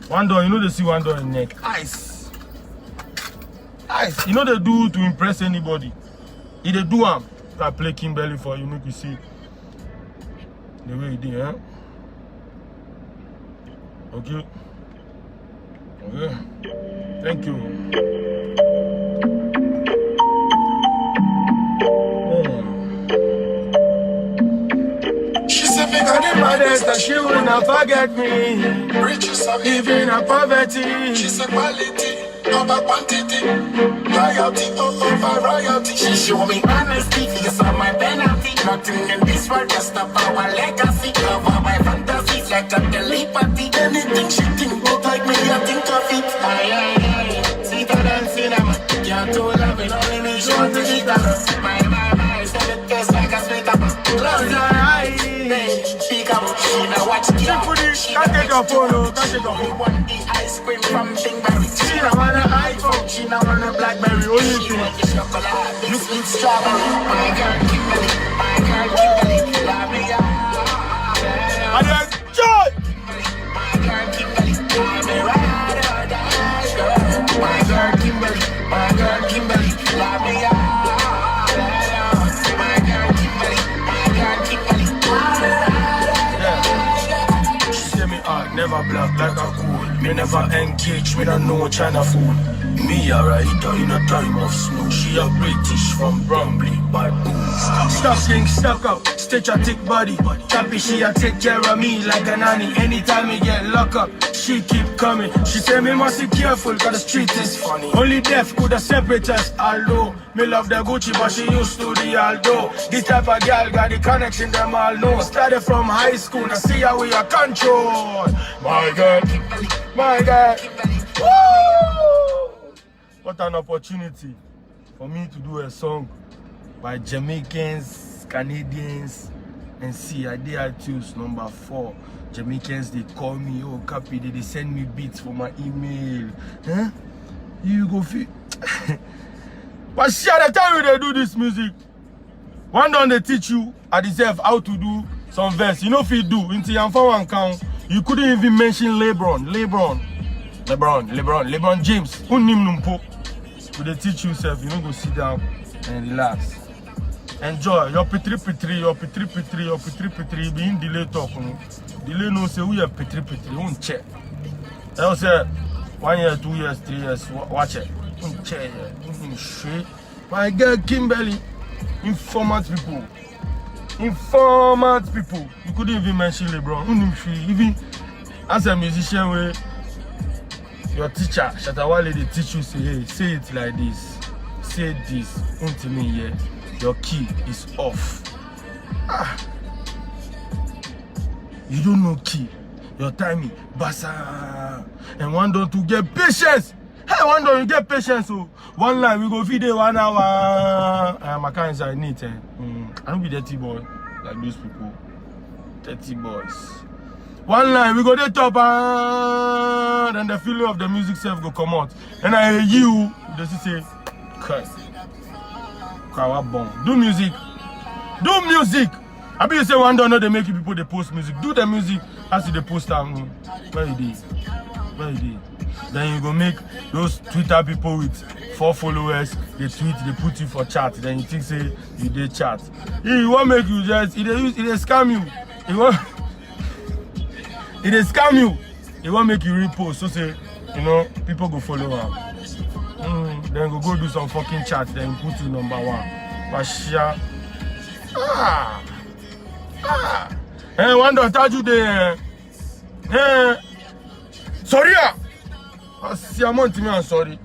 One door, you know they see one door in neck. Ice. Ice. You know they do to impress anybody. If they do I play Kimberly for you, make you see the way you did, eh? Okay. Okay. Thank you. That she will not forget me. Riches of Even a poverty. She said quality over quantity. Royalty over royalty. She show me honesty. Fees on my penalty. Nothing in this world can stop our legacy. Love all my fantasies like a telepathy. Anything she think about like me, I think of it. Aye, aye, aye. Sweeter than cinnamon. You're too loving, only me sure to eat that. My, send it taste like a sweet apple. Close your eyes. Speak up, she know what you do. She can't take your phone, can't take your phone. Want the ice cream from Bingberry. She don't want an iPhone, she don't want a Blackberry. Only she want the chocolate, the sweet strawberry. My girl Kimberly, love me and enjoy. My girl Kimberly, I'm a ride or die girl. My girl Kimberly, love me Never black like a cool. Me never engage, me don't know China fool. Me a rider in a time of snow. She a British from Bromley, bad boom. Stocking, stock up, stitch a thick body. Chappy, she a take care of me like a nanny. Anytime me get locked up, she keep coming. She say me must be careful cause the street is funny. Only death could have separate us, although me love the Gucci but she used to the Aldo. This type of girl got the connection them all know. Started from high school, now see how we are control. My God, my God. Woo! What an opportunity for me to do a song by Jamaicans, Canadians, and see, I did iTunes number 4. Jamaicans, they call me, oh, copy, they send me beats for my email. Huh? you go feel. But shit, the time they do this music, one don't they teach you at deserve how to do some verse. You know if you do into your one count, you couldn't even mention LeBron James. Who name numpo? But they teach you self, you know go sit down and relax. Enjoy your pitri, being delay talk. Delay no say we are pitri, won't check. I say 1 year, 2 years, 3 years, watch it. Won't check, shit. My girl Kimberly, informant people. You couldn't even mention LeBron. Even as a musician, where your teacher, Shatawale, they teach you say, hey, say it like this, say this, until me here. Your key is off. You don't know key. Your timing, basa. And one don't to get patience. Hey, one don't you get patience. So one line we go video 1 hour. My car is I need. I don't be dirty boy like those people. Dirty boys. One line we go the top then the feeling of the music self go come out. And I hear you just say, cut. Do music. I be you say one don't know they make people they post music. Do the music as they post them. Where you did? Then you go make those Twitter people with 4 followers, they tweet, they put you for chat. Then you think say you did chat. He won't make you just it scam you. It scam you. It won't make you repost. So say, you know, people go follow him. Then go do some fucking chat, then put you number 1. Pasha. Hey, one don't tell you there. Sorry. I'm sorry.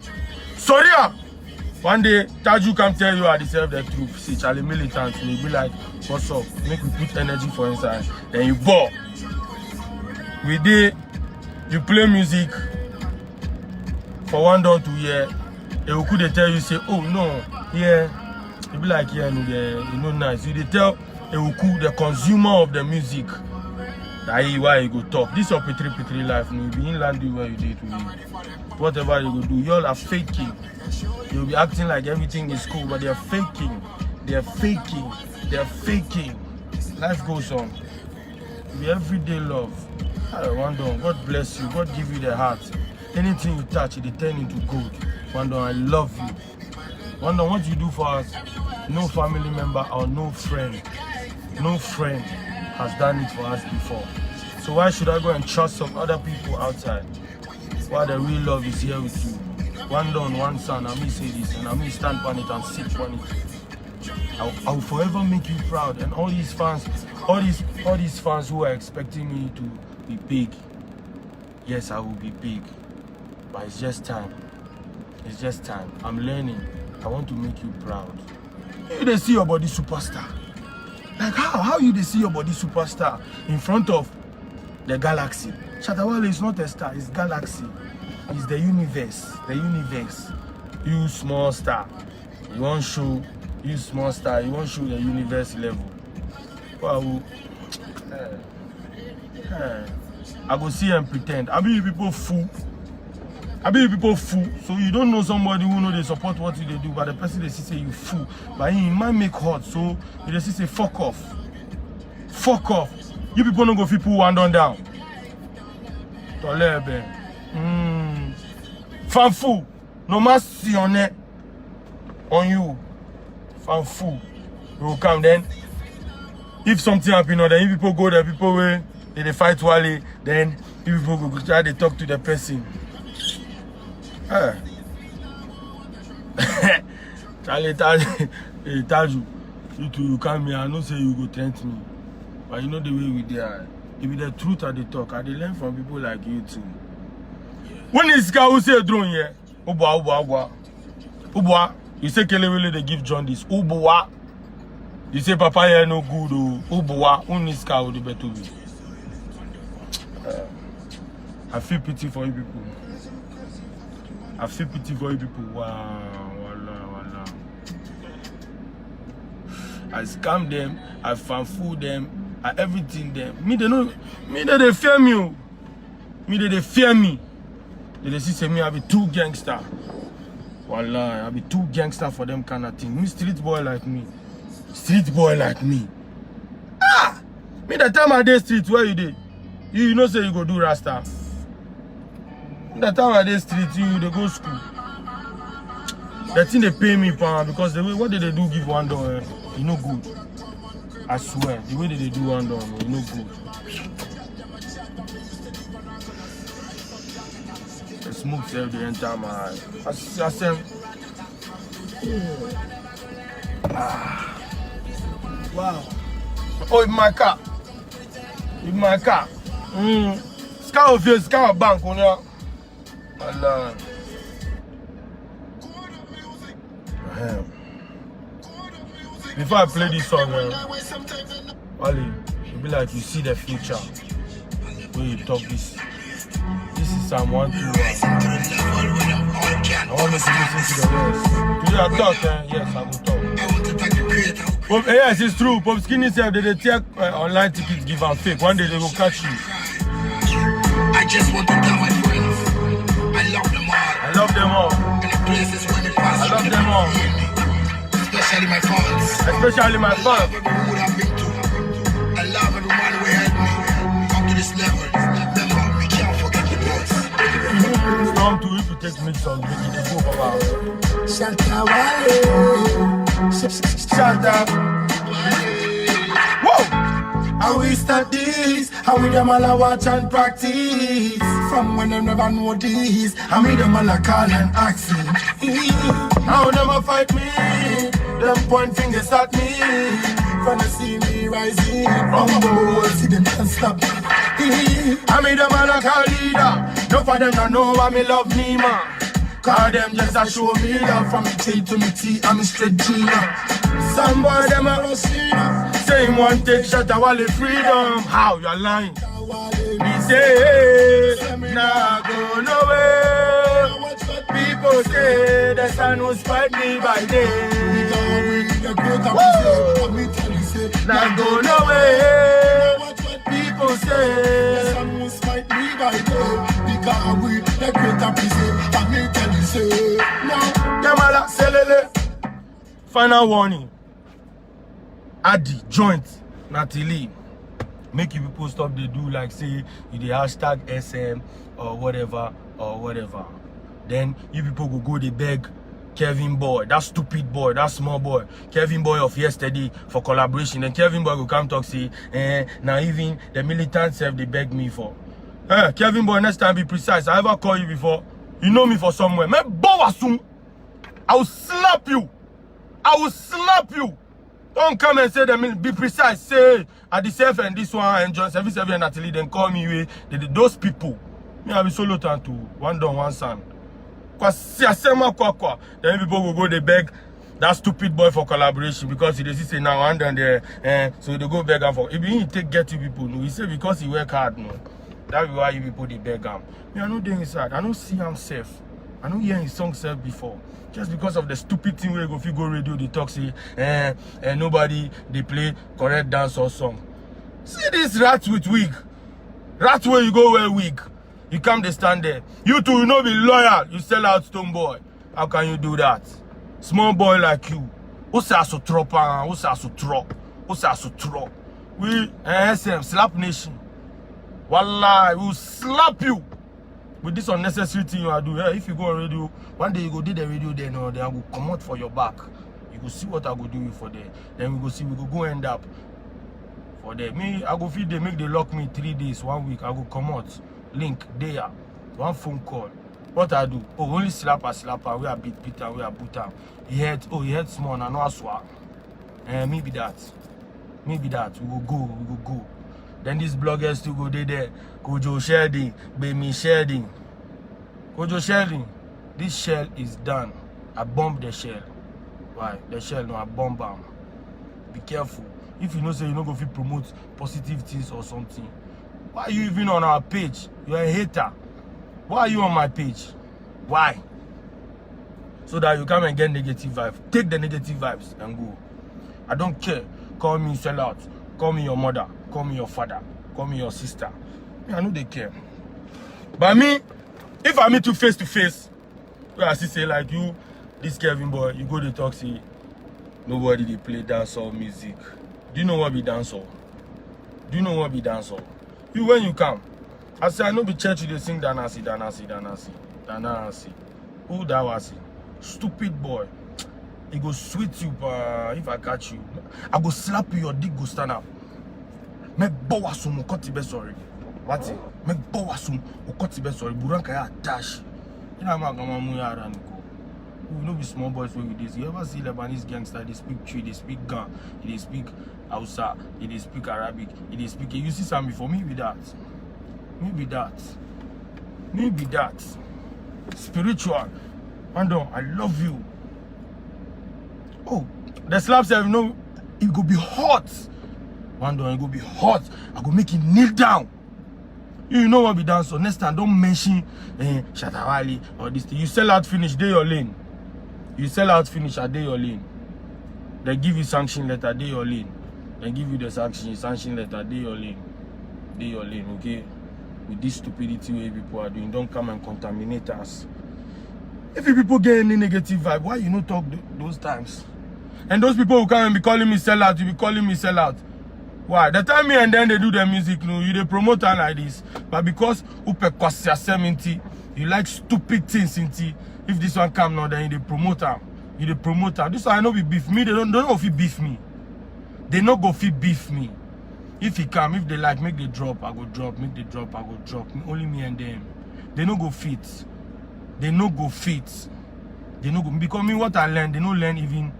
One day, Taju come tell you I deserve the truth. See, Charlie militant, and you be like, what's up? Make me put energy for inside. Then you ball. We did, you play music for 1 or 2 years. They could tell you, say, oh no, yeah. You be like, yeah, you know, nice. You they tell the consumer of the music. That is why you go talk. This is your petri life. You be in land where you did to me. Whatever you go do, y'all are faking. You'll be acting like everything is cool, but they're faking. Life goes on. Be everyday love. I wonder, God bless you. God give you the heart. Anything you touch, it turn into gold. Wonder, I love you. Wonder what you do for us. No family member or no friend has done it for us before. So why should I go and trust some other people outside? While the real love is here with you. One dawn, one son, I may say this, and I may stand on it and sit on it. I will forever make you proud. And all these fans who are expecting me to be big. Yes, I will be big. But it's just time. I'm learning. I want to make you proud. You they see your body superstar. Like how you they see your body superstar in front of the galaxy? Shatawale is not a star, it's galaxy. It's the universe. You small star. You want show you small star. You want show the universe level. Wow. I go see and pretend. I be people fool. So you don't know somebody who know they support what you they do, but the person they see say you fool. But he might make hot, so they see say fuck off. You people don't go people one down. Tolebe. Fanfu. No mercy on you. Fanfu. You will come then. If something happen or then if people go there, people will they fight Wale, then if people go try to talk to the person. Charlie tell you you come here, I know say you go tempt me. But you know the way we there. If it's the truth at the talk, I learn from people like you too. When this guy who say drone here, Ubwa. You say Kelewele they give John this. Ubwa. You say Papa here no good. Ubwa. When this guy will be better with. I feel pity for you people. Wow. I scam them, I fanfool them, I everything them. Me they fear me. They see say me I be too gangster. Wallah, I be too gangster for them kind of thing. Me street boy like me. Street boy like me. Ah! Me the time I dey street, where you dey? You know say you go do Rasta. The time I dey street, you they go school. The thing they pay me pound because the way what did they do give $1, you know good. I swear, the way they do $1, you know good. The smoke self the entire my eye. I said, wow. Oh, in my car. In my car. Scar of your scar bank on your. Allah. Before I play this song, Wally, you be like you see the future when you talk this. This is Psalm 121. I want you to listen to the words. Do you talk? Yes, I will talk. Yes, it's true. Pop Skinny said they take online tickets, give and fake. One day they will catch you. I just want to tell my friends, I love them all. I love them all. And the places when they pass, I love them all. Especially my fans. Especially my fans. I love every hood I've been to. I love every man who helped me up to this level. Remember, we can't forget the boss. Storm to if you take mix on make it go about. Shut up. Whoa! How we start this? How we them all a watch and practice? From when them never know this, how me them all a call and ask me. How them a fight me? Them point fingers at me. Wanna see me rising, rumble, see them can't stop me. I made them all a call leader. No for them not know why me love me, man. Call them just a show me love. From me T to me T, I'm a straight Gina. Some boy them a Rosina. Same one take shot a Wally freedom. How you lying? Me say, nah go nowhere. People say the sun will spite me by day. Nah go nowhere. People say the sun will spite me by day. Because we the great appreciate. And me tell you say, no. Yamala selele. Final warning. Addy joint Natili. Make you people stop they do like say you the hashtag SM or whatever. Then you people go they beg Kevin Boy, that stupid boy, that small boy, Kevin Boy of yesterday for collaboration. Then Kevin Boy will come talk say, now even the militants have they beg me for. Kevin Boy, next time be precise. I ever call you before. You know me for somewhere. Man, Bowasum. I will slap you. I will slap you. Don't come and say them. Be precise. Say at the self and this one and John 77 and Natalie. Then call me. Those people. Me I be solo time to one done one son. Then people will go they beg that stupid boy for collaboration because he say now and then there. So they go beg him for. If he take get you people, no. He say because he work hard, no. That's why you people they beg him. Me I know they inside. I don't see him safe. I don't hear his song self before. Just because of the stupid thing where if you go radio, they talk say, nobody they play correct dance or song. See this rat with wig. Rat where you go wear wig. You come they stand there. You two, you know be loyal. You sell out Stone Boy. How can you do that? Small boy like you. Who's so trop? Who's so trop? Who's so trop? We SM Slap Nation. Wallah, we will slap you. With this unnecessary thing you are doing, if you go on radio, one day you go do the radio then or I will come out for your back. You go see what I go do for there. Then we go see, we go end up for there. Me, I go feed they make they lock me 3 days, 1 week. I go come out, link there, one phone call. What I do? Oh, only slapper, we are beat and we are boot am. He heard small and I know I swear. Maybe that. We will go. Then these bloggers still go there. Kojo Sheldon, Baby Sheldon. Kojo Sheldon, this shell is done. I bombed the shell. Why? The shell, no, I bomb them. Be careful. If you know say you not go to promote positive things or something, why are you even on our page? You're a hater. Why are you on my page? Why? So that you come and get negative vibes. Take the negative vibes and go. I don't care. Call me sellout. Call me your mother. Call me your father. Call me your sister. I know they care. But me, if I meet you face to face, where I see say like you, this Kevin boy, you go to talk, say, nobody they play dancehall music. Do you know what be dancehall? Do you know what be dancehall? You, when you come, I say, I know be church, they sing Danasi. Who that was? Stupid boy. It go sweet you, if I catch you. I go slap you, your dick go stand up. Make bawasum, okotibe sorry. What's it? Make bawasum, okotibe sorry. Buranka ya dash. You know, I'm going to you know, be small boys with this. You ever see Lebanese gangster? They speak Twi, they speak Gan, they speak Hausa, they speak Arabic, they speak. You see some before me with that. Maybe that. Spiritual. Mando, I love you. Oh, the slap self, you know, it go be hot. Mando, it go be hot. I go make it kneel down. You know what be done. So next time, don't mention Shatawali or this thing. You sell out finish, day your lane. You sell out finish, a day your lane. They give you sanction letter, day your lane. They give you the sanction letter, day your lane. Day your lane, okay? With this stupidity way people are doing, don't come and contaminate us. If you people get any negative vibe, why you not talk those times? And those people who come and be calling me sellout, you be calling me sellout. Why? The time me and then they do their music, no, you they promote her like this. But because you like stupid things, if this one come now, then you the promoter. You the promoter. This one I know be beef me. They don't know if he beef me. They no go fit beef me. If he come, if they like, make the drop, I go drop. Make the drop, I go drop. Only me and them. They no go fit. They no go fit. They no go, because me what I learn, they no learn even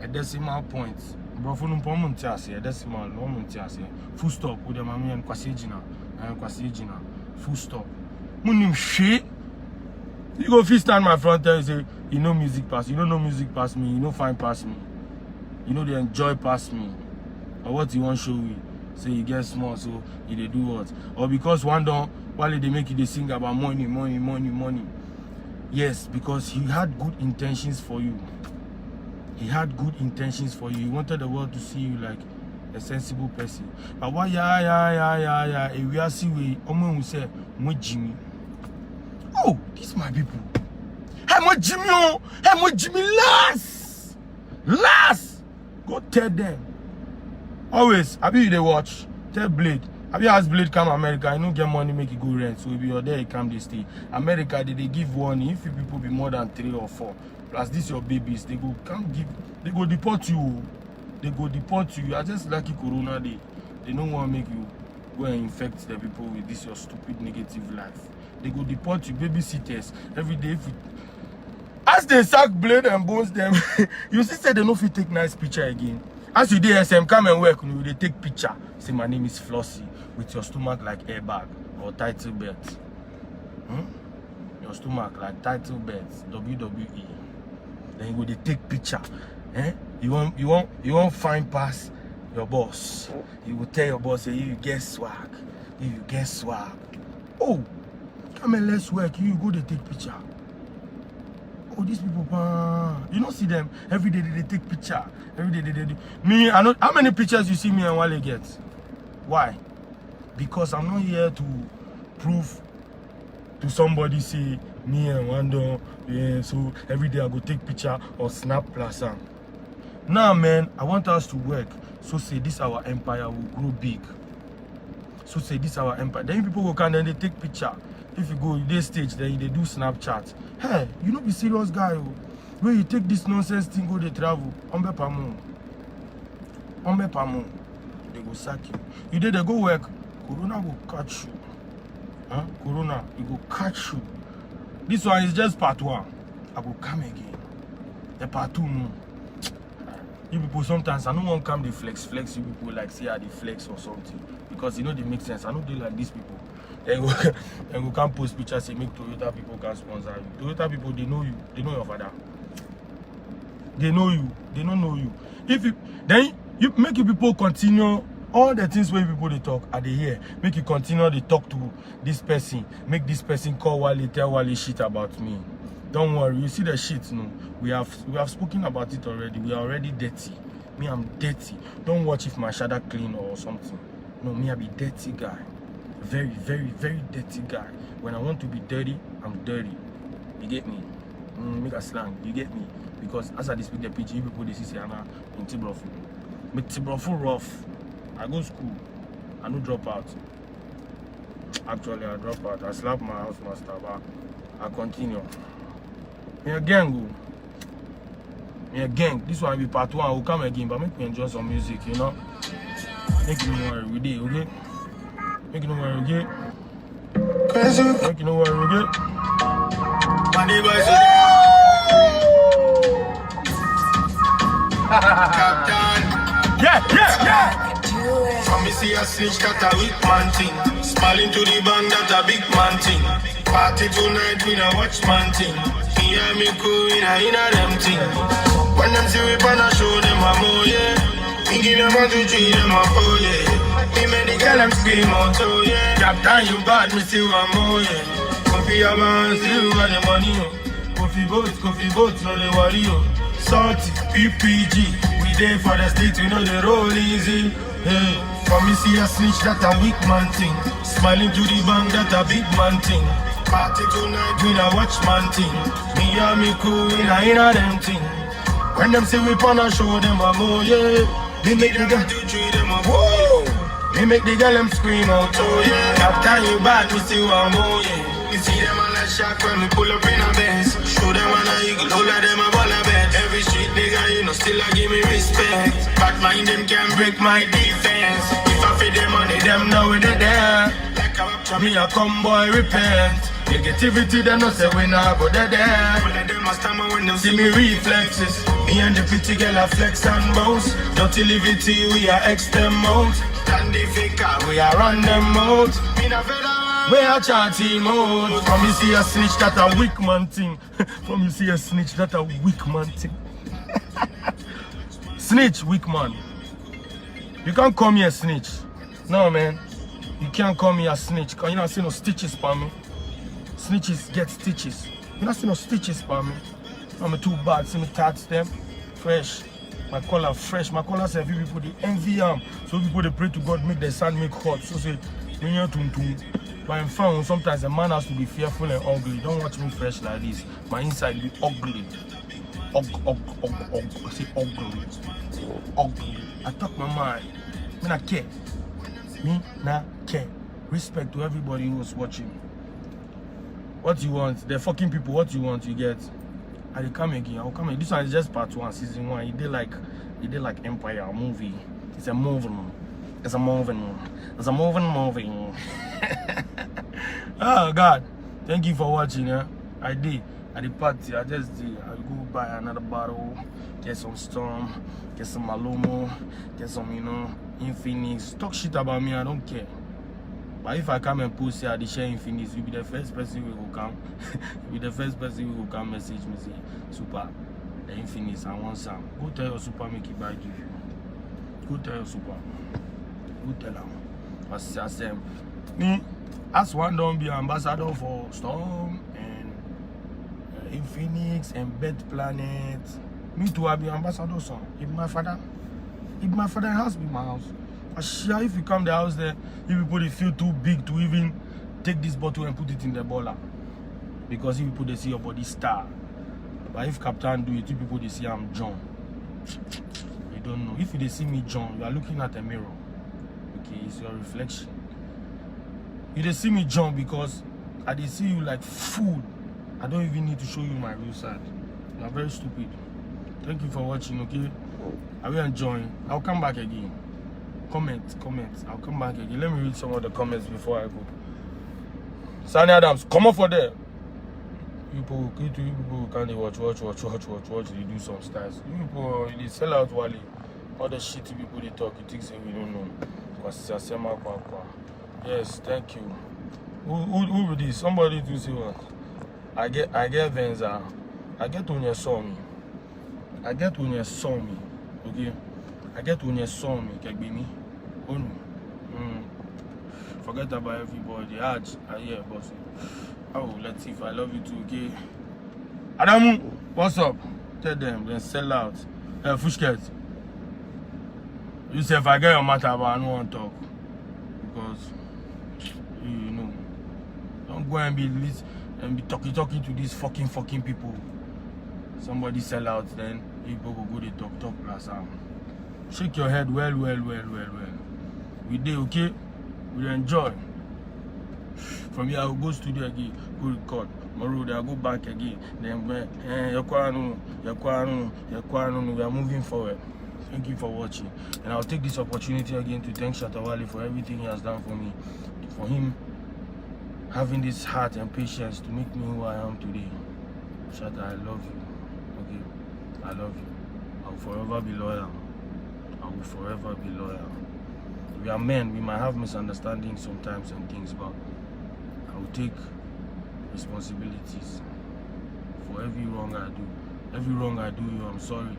a decimal point. Bro, for no point a decimal, no point. Full stop with them and kwasejina. Full stop. Munim shit. You go fit stand my front and say, you know music pass. You don't know music pass me. You know fine pass me. You know they enjoy pass me. Or what you want show me. Say you get small, so you they do what? Or because one day, while they make you they sing about money. Yes, because he had good intentions for you. He had good intentions for you. He wanted the world to see you like a sensible person. But why we are see we will say Jimmy. Oh, these my people. Hey, Jimmy, last. Go tell them. Always, I be they watch. Tell Blade. I be ask Blade come America. I don't get money, make it go rent. So if you're there, you come they stay. America, they give warning. If you people be more than 3 or 4, plus this your babies, they go can't give. They go deport you. You are just lucky Corona day. They don't want to make you go and infect the people with this your stupid negative life. They go deport you, babysitters every day. If you, as they sack Blade and bones them, you see say they no fit take nice picture again. As you do SM, come and work, they take picture. Say my name is Flossie with your stomach like airbag or title belt. Your stomach like title belt, WWE. Then you go they take picture. You won't find past your boss. You will tell your boss, say you get swag. Oh, come and let's work. You go they take picture. Oh, these people, you don't see them every day. They take picture. Every day they do. Me, I know how many pictures you see me and Wale get. Why? Because I'm not here to prove to somebody say me and Wando. Yeah, so every day I go take picture or snap plaza. Now, man, I want us to work. So say this our empire will grow big. So say this our empire. Then people go come and they take picture. If you go this stage, then they do Snapchat. Hey, you know be serious guy. When you take this nonsense thing, go they travel. Ombe pamo. They go sack you. You did they go work. Corona will catch you. Corona, it will catch you. This one is just part 1. I will come again. The part 2 no. You people sometimes I don't want to come the flex you people like say the flex or something. Because you know they make sense. I don't do like these people. And we can't post pictures say make Toyota people can sponsor you. Toyota people, they know you. They know your father. They know you. They don't know you. If you then you make you people continue all the things where people they talk are they here. Make you continue to talk to this person. Make this person call Wale, tell Wale shit about me. Don't worry, you see the shit, no. We have spoken about it already. We are already dirty. Me, I'm dirty. Don't watch if my shadow clean or something. No, me, I be dirty guy. Very, very, very dirty guy. When I want to be dirty, I'm dirty. You get me? make a slang, you get me? Because as I speak the PG, people they see Anna in Tibrofo. But Tibrofo rough. I go school, I no drop out. Actually, I drop out. I slap my house master, but I continue. Me a gang go. Me a gang. This one will be part 1. I will come again, but make me enjoy some music, you know. Make you know every day, okay? Make you know every day. Make you know every day. Captain. Yeah. From me see a snitch that a weak man thing. Smiling to the band that a big man thing. Party tonight we a watch man thing. Me and me cool in a them thing. When them see we pan a show them a more yeah. Me give them 1, 2, 3 them a 4 yeah. Me make the girl them scream out oh yeah. Captain you bad me see one more yeah. Coffee a man still got the money oh. Coffee boats no they worry oh. Salty PPG we there for the street we know they roll easy. Hey, for me see a snitch that a weak man thing. Smiling to the bank that a big man thing. Party tonight we a watch man thing. Me and me cool in a them thing. When them see we pan a show them a more yeah. Me make the girl 2, 3 them a whoa. Me make the girl them scream out oh yeah. Captain you bad me see one more yeah. You see them on a shock when me pull up in a Benz. Show them on a eagle, all of them a ball a bet. Every street nigga, you know, still a give me respect. Bad mind them can break my defense. If I feed them money, them know when they there. Like a me a come boy repent. Negativity them not say we not go there. All of them a stammer when them see me reflexes. Me and the pretty girl a flex and bounce. Dirty livity we a X them out. And the faker we a run them out. Me na fed we are chatting mode. From you see a snitch that a weak man thing. From you see a snitch that a weak man thing. Snitch, weak man. You can't call me a snitch. No man. You can't call me a snitch. Cause you not see no stitches for me. Snitches get stitches. You not see no stitches for me. I'm too bad. See me tats them. Fresh. My color fresh. My color say people they envy them. So people they pray to God make their sand make hot. So say but I'm found sometimes a man has to be fearful and ugly. Don't watch me fresh like this. My inside be ugly. I say ugly. Ugly. I talk my mind. Me not care. Me not care. Respect to everybody who's watching. What you want? The fucking people, what you want, you get. I will come again. I'll come again. This one is just part 1, season 1. He did like Empire, a movie. It's a moving. It's a moving. It's a moving. Oh God, thank you for watching. I did at the party. I just did. I go buy another bottle, get some Storm, get some Malomo, get some Infinix. Talk shit about me, I don't care. But if I come and post here, I share Infinix, you'll be the first person who will come. You'll be the first person who will come message me say, Super, the Infinix, I want some. Go tell your Super make it buy give you. Go tell your Super. Go tell them. I say, me. As one don't be ambassador for Storm and Infinix and Bed Planet. Me too, I be ambassador son. If my father house be my house. I sure if you come the house there, if you put it feel too big to even take this bottle and put it in the bowler. Because if you put they see your body star. But if Captain do it, if people they see I'm John. You don't know. If they see me John, you are looking at a mirror. Okay, it's your reflection. You dey see me John because I dey see you like fool. I don't even need to show you my real side. You are very stupid. Thank you for watching, okay? I will enjoy. I'll come back again. Comment. I'll come back again. Let me read some of the comments before I go. Sunny Adams, come up for there. You people can't watch. They do some styles. You people, they sell out Wally. All the shitty people they talk, you think say we don't know. Yes, thank you. Who be this? Somebody to see what? I get Venza. I get when you saw me. Okay? I get when you saw me. Kegbini. Forget about everybody. Yeah, boss. Oh, let's see if I love you too, okay? Adamu, what's up? Tell them, then sell out. Fushket. You say if I get your matter, but I don't want to talk. Because you know, don't go and be talking to these fucking people. somebody sell out, then you go the talk plus shake your head well. We dey okay, we dey enjoy. From here I will go studio again, go record. Tomorrow I go back again. Then we are moving forward. Thank you for watching, and I'll take this opportunity again to thank Shatta Wale for everything he has done for me, for him having this heart and patience to make me who I am today. Shatta, I love you. Okay, I love you. I will forever be loyal. I will forever be loyal. We are men. We might have misunderstandings sometimes and things, but I will take responsibilities for every wrong I do. Every wrong I do you, I'm sorry.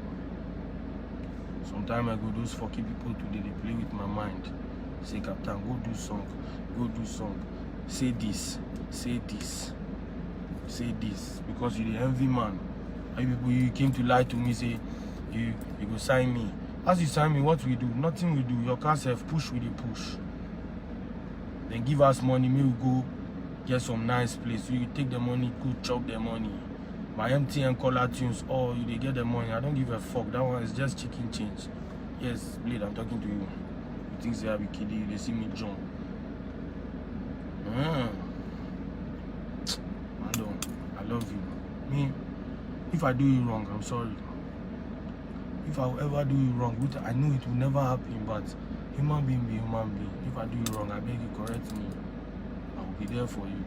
Some time ago, those fucking people today, they play with my mind. Say, Captain, go do song. Say this. Because you're the envy man. You came to lie to me, say, you go sign me. As you sign me, what we do? Nothing we do. Your car self push with the push. Then give us money, me we go get some nice place. So you take the money, go chop the money. My MTN caller tunes, oh, you they get the money. I don't give a fuck. That one is just chicken change. Yes, Blade, I'm talking to you. You think they be kidding you, they see me jump. I love you. Me, if I do you wrong, I'm sorry. If I will ever do you wrong, which I know it will never happen, but human being be human being. If I do you wrong, I beg you correct me. I will be there for you.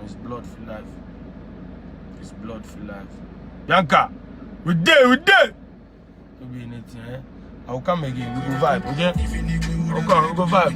It's blood for life. It's blood for life. Bianca, we there. Don't be anything, I will come again. We go vibe, okay? Okay, we go vibe.